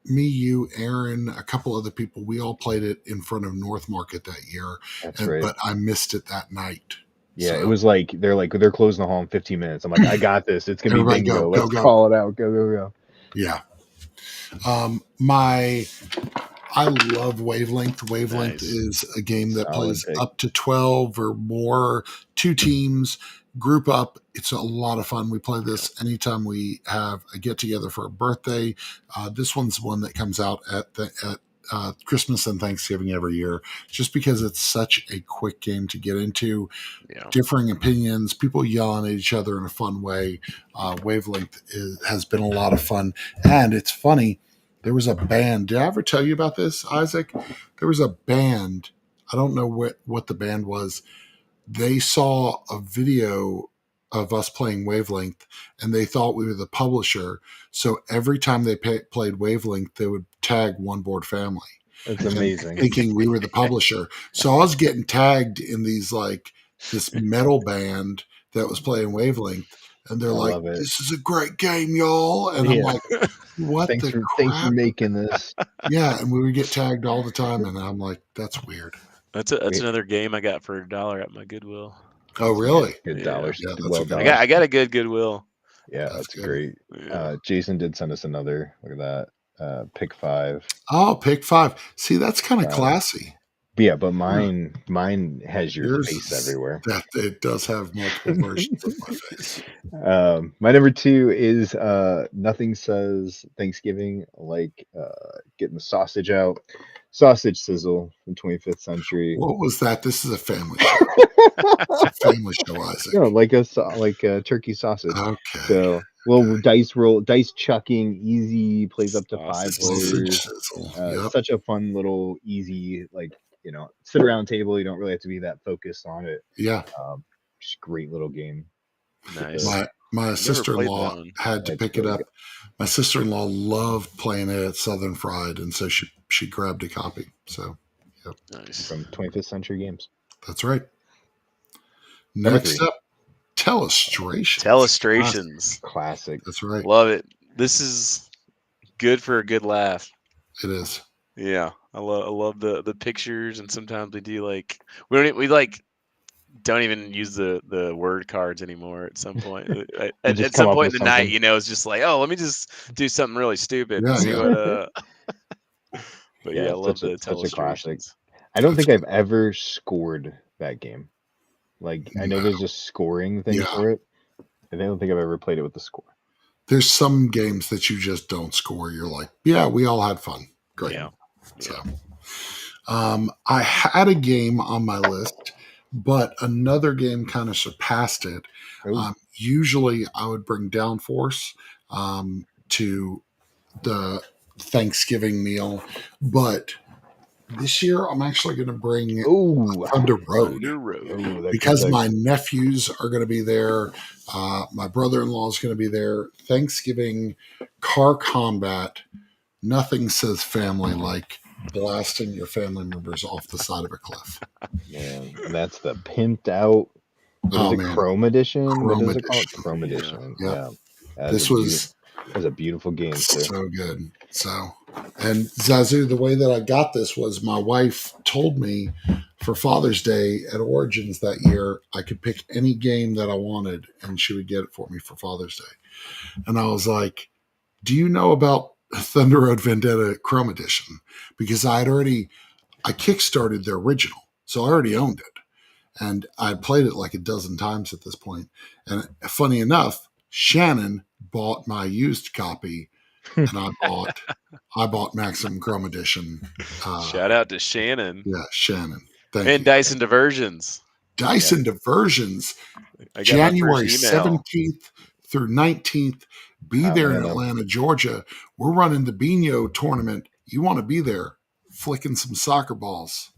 Me, you, Aaron, a couple other people, we all played it in front of North Market that year. That's right. But I missed it that night. Yeah, it was they're closing the hall in 15 minutes. I'm like, I got this. It's gonna be bingo. Let's call it out. Go. Yeah. My I love Wavelength. Wavelength Nice. is a game that Solid plays pick. up to 12 or more, 2 teams, group up. It's a lot of fun. We play this anytime we have a get together for a birthday. This one's one that comes out at Christmas and Thanksgiving every year, just because it's such a quick game to get into. Yeah. Differing opinions, people yelling at each other in a fun way. Wavelength has been a lot of fun, and it's funny. There was a band. Did I ever tell you about this, Isaac? There was a band. I don't know what the band was. They saw a video of us playing Wavelength, and they thought we were the publisher. So every time they played Wavelength, they would tag One Board Family. That's amazing. Thinking we were the publisher. So I was getting tagged in these this metal band that was playing Wavelength, and they're like, "This is a great game, y'all." And I'm like, "What thanks the for crap?" making this. Yeah, and we would get tagged all the time, and I'm like, "That's weird." That's another game I got for $1 at my Goodwill. Oh, really? Good dollars. Yeah, that's Well a good done. I got a good Goodwill. Yeah, that's good. great. Yeah. Jason did send us another. Look at that. Pick 5. Oh, pick 5. See, that's kind of classy. Yeah, but mine has your face everywhere. That it does have multiple versions of my face. My number 2 is nothing says Thanksgiving like getting the sausage out. Sausage sizzle from 25th century. What was that? This is a family show. It's a family show, Isaac. No, like a turkey sausage. Okay. So little dice chucking, easy, plays up to 5 players. Yep. Such a fun little easy, sit around table. You don't really have to be that focused on it. Yeah. Just great little game. Nice. My sister-in-law had to pick it up. My sister-in-law loved playing it at Southern Fried, and so she grabbed a copy. So, yep. Nice. From 25th Century Games. That's right. Next up, Telestrations. Telestrations. Classic. That's right. Love it. This is good for a good laugh. It is. Yeah, I love the pictures, and sometimes we do don't even use the word cards anymore. At some point, at some point in the night, it's just like, oh, let me just do something really stupid. Yeah, see what. But yeah, I love such a classic. I That's don't think I've ever scored that game. Like, I know there's a scoring thing for it. I don't think I've ever played it with the score. There's some games that you just don't score. You're like, yeah, we all had fun. Great. Yeah. So, I had a game on my list, but another game kind of surpassed it. Usually I would bring Downforce to the Thanksgiving meal, but this year I'm actually going to bring Thunder Road because my nephews are going to be there. My brother-in-law is going to be there. Thanksgiving car combat. Nothing says family like blasting your family members off the side of a cliff. Man, and that's the pimped out. What is it? Chrome edition? What is it called? Chrome edition. Yeah. This was a beautiful game. So good. So, and Zazu, the way that I got this was my wife told me for Father's Day at Origins that year, I could pick any game that I wanted and she would get it for me for Father's Day. And I was like, do you know about Thunder Road Vendetta Chrome Edition? Because I kickstarted the original. So I already owned it. And I played it like a dozen times at this point. And funny enough, Shannon bought my used copy, and I bought Maximum Chrome Edition. Shout out to Shannon. Yeah, Shannon. Thank you. Dyson Diversions. Dyson Diversions. January 17th through 19th. Be there in Atlanta, Georgia. We're running the Bino tournament. You want to be there, flicking some soccer balls.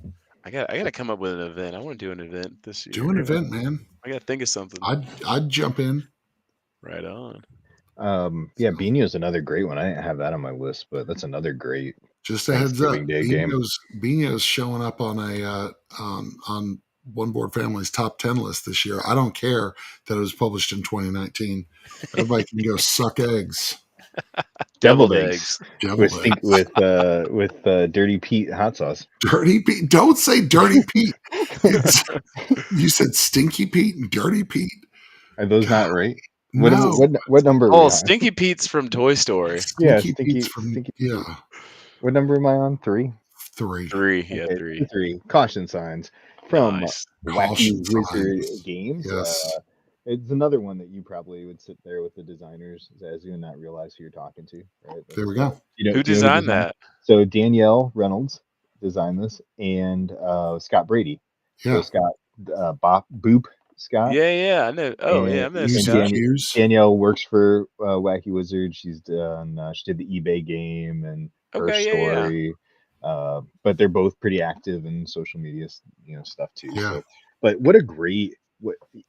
I got to come up with an event. I want to do an event this year. Do an event, man. I got to think of something. I'd jump in. Right on. Bino's another great one. I didn't have that on my list, but that's another great. Just a heads up, Bino's showing up on on One Board Family's top 10 list this year. I don't care that it was published in 2019. Everybody can go suck eggs. Deviled eggs. With Dirty Pete hot sauce. Dirty Pete. Don't say Dirty Pete. You said Stinky Pete and Dirty Pete. Are those not right? No. What number? Oh, Stinky Pete's from Toy Story. Stinky Pete's from. What number am I on? 3. 3. Yeah, Okay, 3. 3. Caution signs from Nice. Wacky Caution Wizard signs. Games. Yes. It's another one that you probably would sit there with the designers, Zazu, and not realize who you're talking to, right? There we go. Who Do you know who designed designed? that? So Danielle Reynolds designed this, and Scott Brady. So Yeah. Scott, Boop Scott, Yeah, I know. Oh, yeah, I know and Music Scott. cues. Danielle works for Wacky Wizard. She's done. She did the eBay game and Her Okay, yeah. Story. But they're both pretty active in social media, stuff too. Yeah. So, but what a great.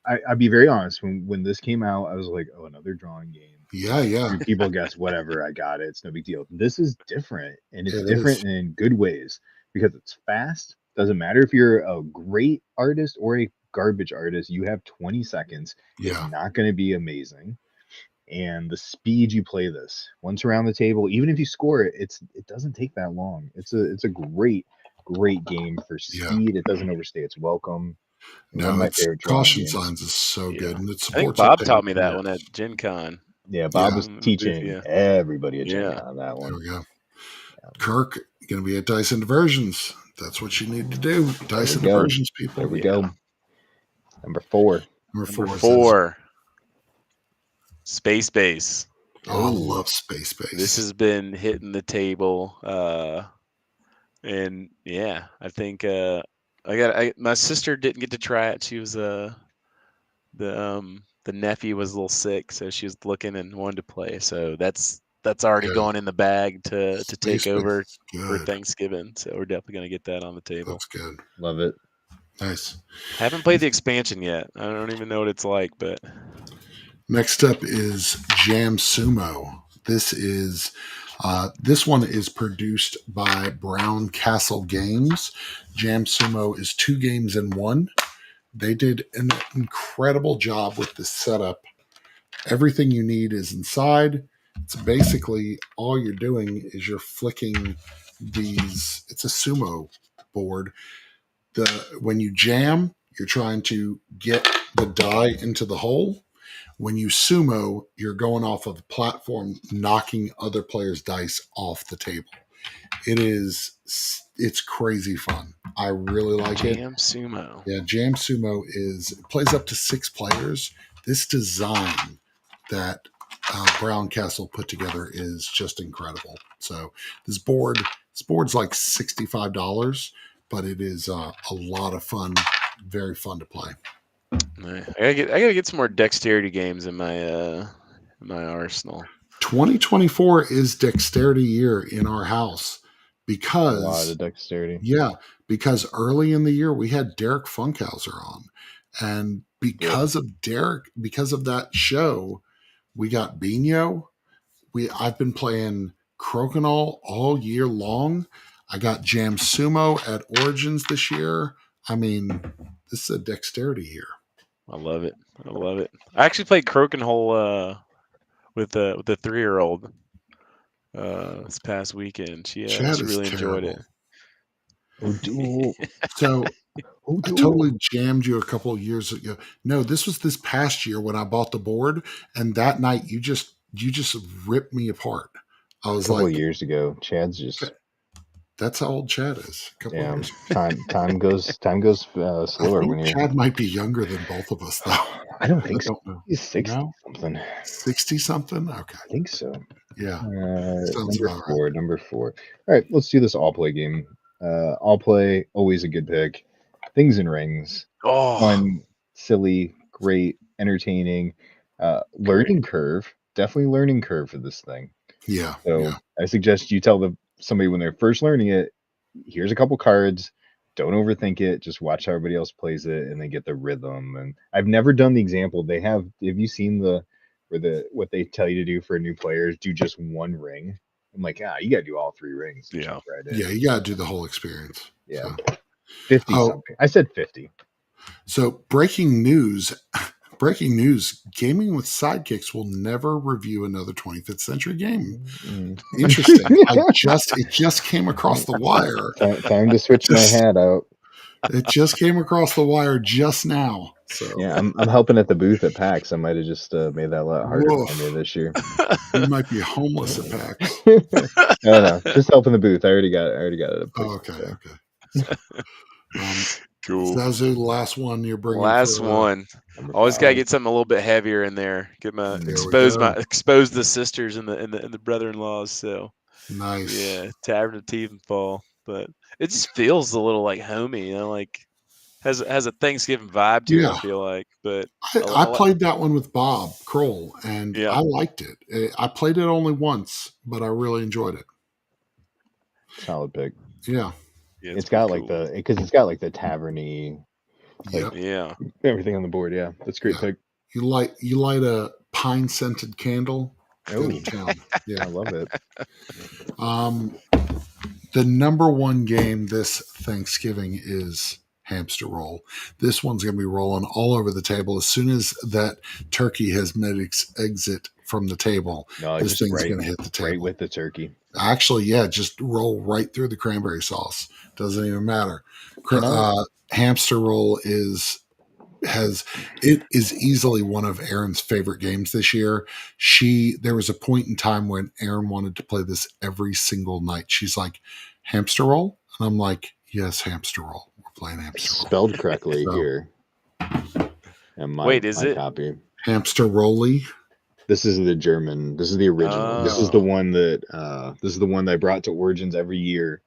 I'd be very honest. When this came out, I was like, oh, another drawing game. Yeah. People guess whatever. I got it. It's no big deal. This is different, and it's It different is. in good ways because it's fast. Doesn't matter if you're a great artist or a garbage artist. You have 20 seconds. It's Yeah. not going to be amazing. And the speed you play this once around the table, even if you score it, it doesn't take that long. It's a great game for Yeah. speed. It doesn't overstay its welcome. One of No, my it's favorite drawing Caution games. Signs is so Yeah. good, and it I think supports Bob up to taught me 8 that minutes. one at Gen Con. Yeah, Bob Yeah. was in the booth, teaching yeah. everybody at Gen Yeah. Con that There one. we go. Kirk, going to be at Dyson Diversions. That's what you need to do. Dyson go. Diversions, people. There we Yeah. go. Number 4. Number 4. Number Says, 4. Space Base. oh, I love Space Base. This has been hitting the table. And yeah, I think my sister didn't get to try it. She was the nephew was a little sick, so she was looking and wanted to play. So that's already Good. going in the bag to Space take Base over is for good. Thanksgiving. So we're definitely gonna get that on the table. That's good. Love it. Nice. Haven't played the expansion yet. I don't even know what it's like, but Next up is Jam Sumo. This one is produced by Brown Castle Games. Jam Sumo is 2 games in one. They did an incredible job with the setup. Everything you need is inside. It's basically all you're doing is you're flicking these. It's a sumo board. When you jam, you're trying to get the die into the hole. When you sumo, you're going off of the platform, knocking other players' dice off the table. It's crazy fun. I really like it. Jam Sumo. Yeah, Jam Sumo plays up to 6 players. This design that Brown Castle put together is just incredible. So this board's like $65, but it is a lot of fun, very fun to play. I gotta get some more dexterity games in my arsenal. 2024 is dexterity year in our house because a lot of dexterity. Yeah, because early in the year we had Derek Funkhauser on, and because of that show, we got Bino. I've been playing Crokinole all year long. I got Jam Sumo at Origins this year. I mean, this is a dexterity year. I love it. I actually played Crokinole with the 3-year-old this past weekend. She really enjoyed it. So I totally jammed you a couple of years ago. No, this was this past year when I bought the board, and that night you just ripped me apart. I was a couple like, of years ago, Chad's just. That's how old Chad is. A couple of years. Time goes slower. I think Chad might be younger than both of us, though. I don't think so. Don't know. He's 60 something. 60 something? Okay. I think so. Yeah. Number 4. All right, let's do this all play game. All play, always a good pick. Things and Rings. Oh, Fun, silly, great, entertaining. Learning curve. Definitely learning curve for this thing. Yeah. So yeah. I suggest you tell somebody when they're first learning it, here's a couple cards. Don't overthink it. Just watch how everybody else plays it and then get the rhythm. And I've never done the example. Have you seen what they tell you to do for new players? Do just one ring. I'm like, you gotta do all 3 rings. Yeah. Right, yeah, you gotta do the whole experience. Yeah. So. 50 something. I said 50. So breaking news, Gaming with Sidekicks will never review another 25th Century game. Interesting. It just came across the wire. Time to switch my hat out. It just came across the wire just now. So Yeah, I'm helping at the booth at PAX. I might have just made that a lot harder for me woof. this year. You might be homeless at PAX. No, just helping the booth. I already got it up quick. Oh, okay, So. okay. So, Cool. Zazu, the last one you're bringing Last for one. Number Always gotta 5. get something a little bit heavier in there. Get my There we go. expose the sisters and the brother-in-laws. So Nice. yeah, Tavern of Tiefenfall. But it just feels a little like homey, like has a Thanksgiving vibe to it. I Yeah, feel like, but I played that one with Bob Kroll, and yeah, I liked it. I played it only once, but I really enjoyed it. Solid pick. Yeah. It's got like because it's got like the taverny, like yeah, everything on the board. Yeah, that's a great pick. You light a pine scented candle. Go to town. Yeah, I love it. The number one game this Thanksgiving is Hamster Roll. This one's going to be rolling all over the table as soon as that turkey has made its exit from the table. No, this thing's going to hit the table right with the turkey. Actually, yeah, just roll right through the cranberry sauce. Doesn't even matter. Hamster Roll is easily one of Erin's favorite games this year. There was a point in time when Erin wanted to play this every single night. She's like, Hamster Roll? And I'm like, yes, Hamster Roll. We're playing Hamster Roll. Spelled correctly here. And wait, is it copy? Hamster Rolly. This is the German. This is the original. This is the one that I brought to Origins every year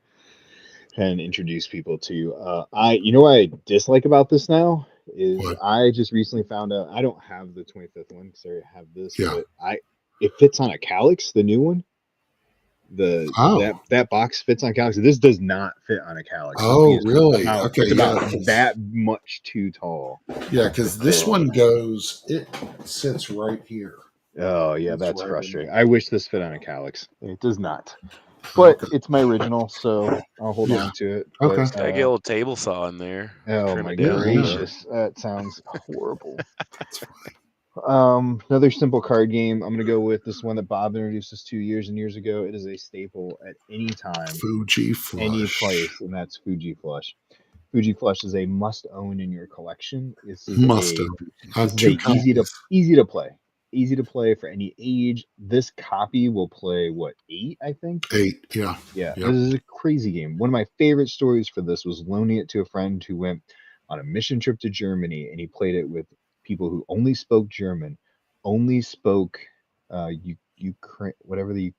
and introduce people to. You know what I dislike about this now is what? I just recently found out I don't have the 25th one because I already have this. Yeah. But it fits on a Calyx, the new one. That box fits on Calyx. This does not fit on a Calyx. Oh, really? Okay, it's about that much too tall. Yeah, because this one it sits right here. Oh yeah, that's right, frustrating. I wish this fit on a Calyx. It does not. But it's my original, so I'll hold on to it. Okay. But, gotta get a little table saw in there. Oh my gracious, that sounds horrible. That's funny. Another simple card game. I'm gonna go with this one that Bob introduced us 2 years and years ago. It is a staple at any time, Fuji Flush, any place, and that's Fuji Flush. Fuji Flush is a must-own in your collection. It's easy to play. Easy to play for any age. This copy will play 8, I think. 8, yeah. This is a crazy game. One of my favorite stories for this was loaning it to a friend who went on a mission trip to Germany, and he played it with people who only spoke German, only spoke Ukraine, whatever the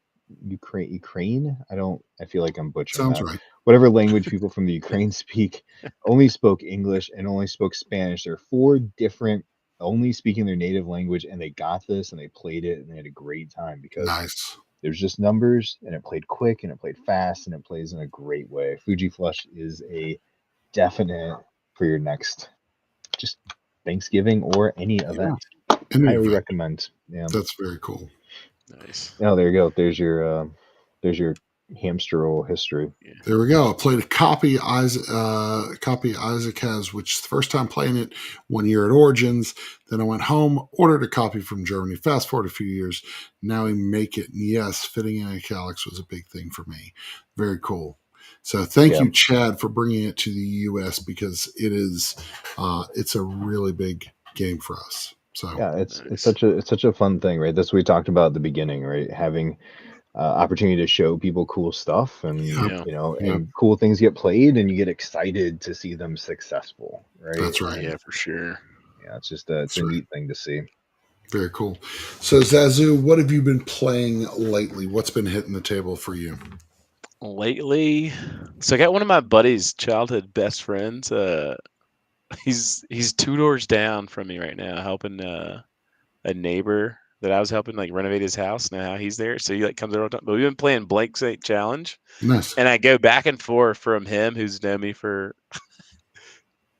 Ukraine. I feel like I'm butchering Sounds that. right. Whatever language people from the Ukraine speak, only spoke English and only spoke Spanish. There are 4 different only speaking their native language, and they got this and they played it and they had a great time because there's just numbers and it played quick and it played fast and it plays in a great way. Fuji Flush is a definite for your next just Thanksgiving or any event. Highly recommend. Yeah, that's very cool. Nice. Oh, there you go. There's your Hamster Roll history. There we go. I played a copy Isaac has, which is the first time playing it 1 year at Origins. Then I went home, ordered a copy from Germany. Fast forward a few years, now we make it. And yes, fitting in a Calyx was a big thing for me. Very cool. So thank you, Chad, for bringing it to the U.S. because it's a really big game for us. So yeah, it's such a fun thing, right? That's what we talked about at the beginning, right? Having opportunity to show people cool stuff and and cool things get played and you get excited to see them successful, right? That's right. Yeah, for sure. Yeah, it's just a neat thing to see. Very cool. So Zazu, what have you been playing lately? What's been hitting the table for you? Lately, so I got one of my buddy's childhood best friends. He's 2 doors down from me right now, helping a neighbor that I was helping renovate his house. Now he's there, so he comes over all the time. But we've been playing Blank Slate Challenge. Nice. And I go back and forth from him, who's known me for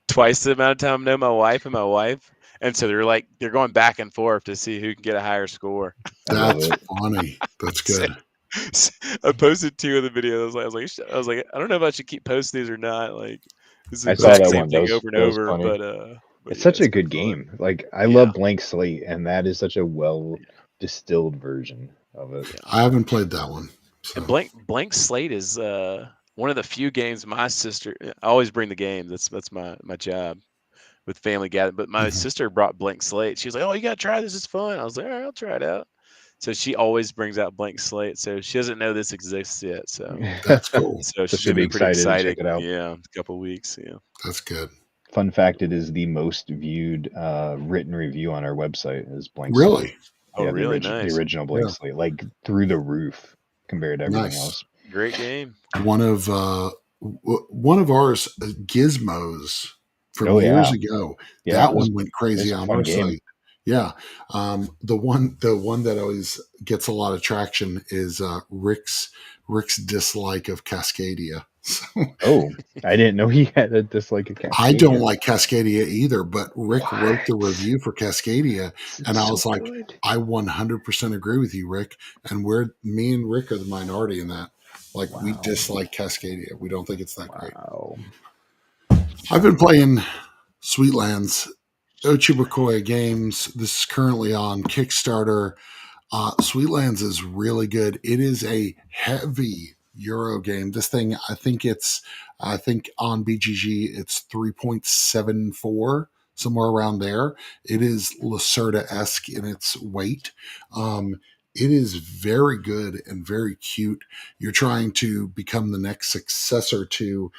twice the amount of time I know my wife and my wife. And so they're going back and forth to see who can get a higher score. That's funny. That's good. So I posted 2 of the videos. I was like, I don't know if I should keep posting these or not. I saw that one. Over and over, but it's such a good game. I love Blank Slate, and that is such a distilled version of it. I haven't played that one. So. And Blank Slate is one of the few games my sister. I always bring the game. That's my job with family gathering. But my sister brought Blank Slate. She was like, "Oh, you gotta try this. It's fun." I was like, "All right, I'll try it out." So she always brings out Blank Slate. So she doesn't know this exists yet. So That's cool. she's she'll gonna be be pretty excited to check excited. it out. Yeah, a couple of weeks. Yeah. That's good. Fun fact: it is the most viewed written review on our website. Is Blank Slate. Really? Oh, Yeah, really? the Nice. original Blank Yeah. Slate, like through the roof compared to everything Nice. else. Great game. One of ours, Gizmos, from Oh years yeah, ago. yeah. That one went It crazy was a on fun our game. site. Yeah. The one that always gets a lot of traction is Rick's dislike of Cascadia. So, Oh, I didn't know he had a dislike of I don't Cascadia. like Cascadia either, but Rick wrote the What? review for Cascadia, and It's I so was like, good. I 100% agree with you, Rick. And me and Rick are the minority in that. Like, we Wow. dislike Cascadia. We don't think it's that great. Wow. I've been playing Sweetlands, Ochibakoya Games. This is currently on Kickstarter. Sweetlands is really good. It is a heavy Euro game. This thing, I think on BGG, it's 3.74, somewhere around there. It is Lacerda-esque in its weight. It is very good and very cute. You're trying to become the next successor to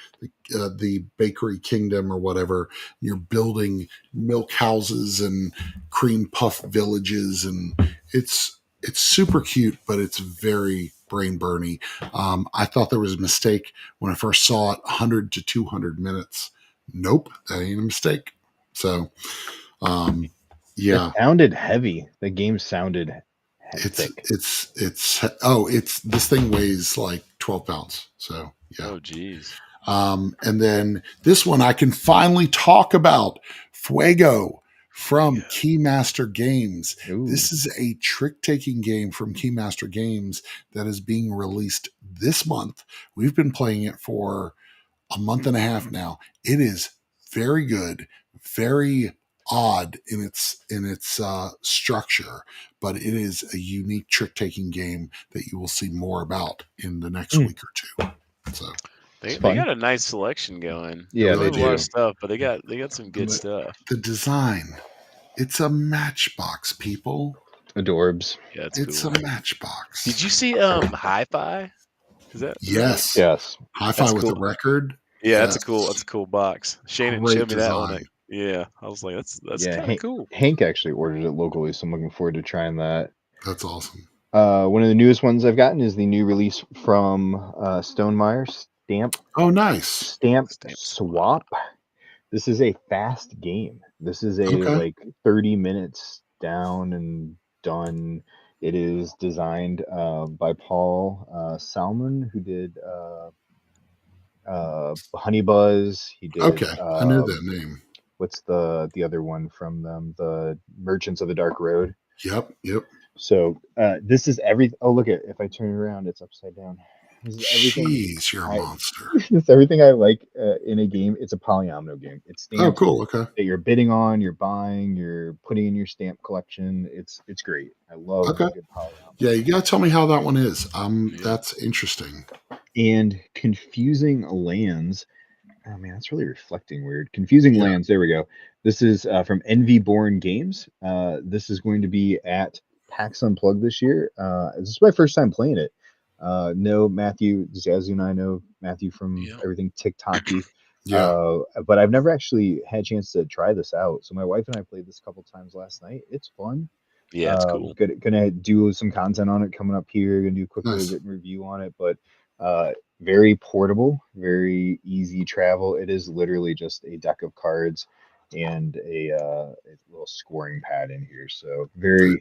the Bakery Kingdom or whatever. You're building milk houses and cream puff villages, and it's super cute, but it's very brain burny. I thought there was a mistake when I first saw it. 100 to 200 minutes. Nope, that ain't a mistake. So, It yeah, sounded heavy. The game sounded thick. it's this thing weighs like 12 pounds. So yeah. Oh, geez. And then this one I can finally talk about, Fuego from Keymaster Games. Ooh. This is a trick-taking game from Keymaster Games that is being released this month. We've been playing it for a month and a half now. It is very good, very odd in its structure, but it is a unique trick-taking game that you will see more about in the next week or two. So They fun. got a nice selection going. Yeah, Don't they have a lot do. of stuff, but they got some good the, stuff. the design, it's a matchbox, people. Adorbs. Yeah, it's It's cool. a matchbox. Did you see Hi-Fi? Is that Yes. Yes. Hi-Fi That's with cool. a record. Yeah, Yes. that's a cool box. Shannon Great showed me that one. design. Yeah, I was like, that's Yeah, kind of cool. Hank actually ordered it locally, so I'm looking forward to trying that. That's awesome. One of the newest ones I've gotten is the new release from Stonemaier, Oh, nice. Stamp Swap. This is a fast game. This is a Okay. like 30 minutes down and done. It is designed by Paul Salmon, who did Honey Buzz. He did. Okay. I knew that name. What's the other one from them? The Merchants of the Dark Road. Yep. So this is everything. Oh, look at if I turn it around, it's upside down. This is everything. Jeez, you're a monster. It's everything I like in a game. It's a polyomino game. It's stamps Oh, cool. Okay. that you're bidding on, you're buying, you're putting in your stamp collection. It's great. I love a good polyomino. Yeah, you gotta tell me how that one is. That's interesting. And Confusing Lands. Oh man, that's really reflecting weird. Confusing Lands. There we go. This is from Envy Born Games. This is going to be at PAX Unplugged this year. This is my first time playing it. Know Matthew, Zazu and I know Matthew from everything TikToky. But I've never actually had a chance to try this out. So my wife and I played this a couple times last night. It's fun. Yeah, it's cool. Gonna do some content on it coming up here. Gonna do a quick little written review on it, but very portable, very easy travel. It is literally just a deck of cards and a little scoring pad in here. So very,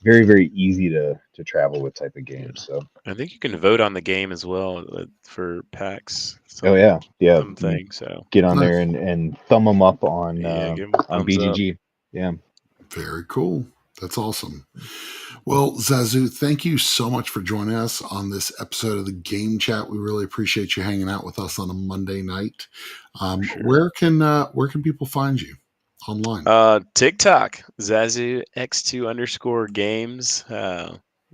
very, very easy to travel with type of game. So I think you can vote on the game as well for PAX. Yeah. Something. So get on there and thumb them up on give them on BGG. Up. Yeah. Very cool. That's awesome. Well, Zazu, thank you so much for joining us on this episode of the Game Chat. We really appreciate you hanging out with us on a Monday night. Sure. Where can people find you online? TikTok, Zazu X2_games,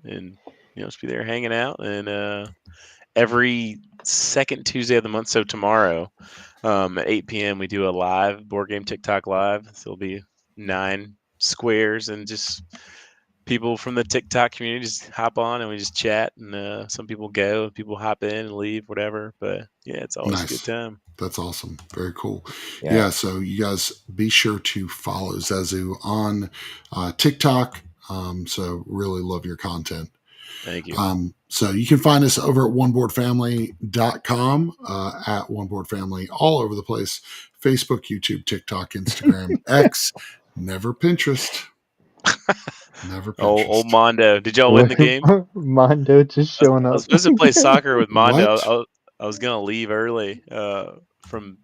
and just be there hanging out. And every second Tuesday of the month. So tomorrow, at 8 p.m., we do a live board game TikTok live. So it'll be 9 squares and just people from the TikTok community just hop on and we just chat. And some people go, people hop in and leave, whatever. But yeah, it's always a good time. That's awesome. Very cool. Yeah. So you guys be sure to follow Zazu on TikTok. So really love your content. Thank you. So you can find us over at oneboardfamily.com, at oneboardfamily, all over the place. Facebook, YouTube, TikTok, Instagram, X, never Pinterest. Never Pinterest. Old Mondo. Did y'all win the game? Mondo just showing up. I was supposed to play soccer with Mondo. I was going to leave early from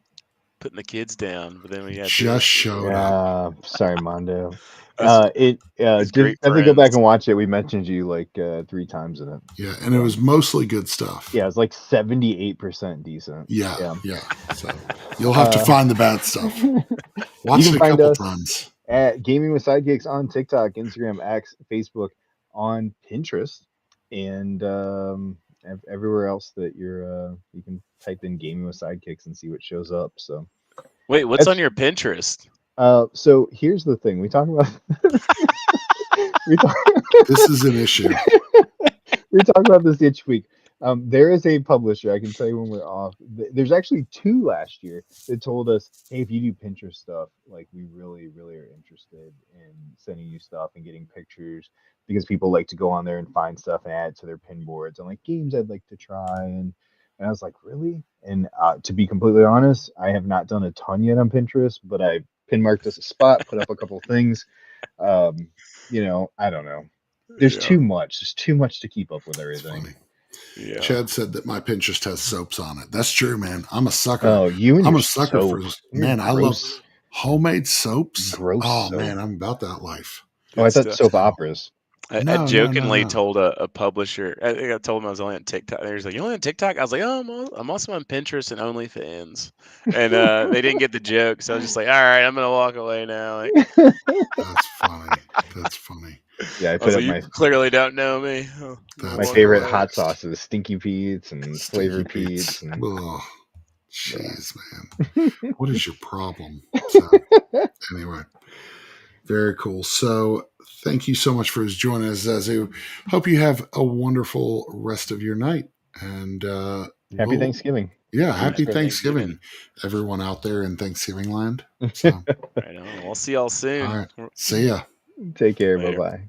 putting the kids down, but then we had just showed up. Sorry, Mondo. Just definitely go back and watch it. We mentioned you like 3 times in it. Yeah, and it was mostly good stuff. Yeah, it was like 78% decent. Yeah. So you'll have to find the bad stuff. Watch it a couple times. At Gaming with Sidekicks on TikTok, Instagram, X, Facebook, on Pinterest, and everywhere else that you can type in Gaming with Sidekicks and see what shows up. So, wait, what's on your Pinterest? So here's the thing: we talk about. This is an issue. We talk about this each week. There is a publisher, I can tell you when we're off. There's actually 2 last year that told us, hey, if you do Pinterest stuff, like we really, really are interested in sending you stuff and getting pictures because people like to go on there and find stuff and add it to their pin boards and like games I'd like to try. And I was like, really? And to be completely honest, I have not done a ton yet on Pinterest, but I pin marked us a spot, put up a couple things. I don't know. There's too much. There's too much to keep up with everything. Yeah. Chad said that my Pinterest has soaps on it. That's true, man. I'm a sucker. Oh, I'm a sucker for man. I love homemade soaps. Gross. Man, I'm about that life. I thought soap operas. I jokingly told a publisher. I told him I was only on TikTok. They was like, "You only on TikTok?" I was like, "Oh, I'm also on Pinterest and OnlyFans." And they didn't get the joke, so I was just like, "All right, I'm gonna walk away now." Like, that's funny. That's funny. Yeah, I put up you clearly don't know me. My favorite hot sauces: Stinky Pete's and Flavor Pete's. Oh, jeez, man, what is your problem? So, anyway. Very cool. So thank you so much for joining us, Zazu. Hope you have a wonderful rest of your night. And happy Thanksgiving. Yeah, happy Thanksgiving, everyone out there in Thanksgiving land. So. Right on. We'll see y'all soon. All right. See ya. Take care. Bye-bye.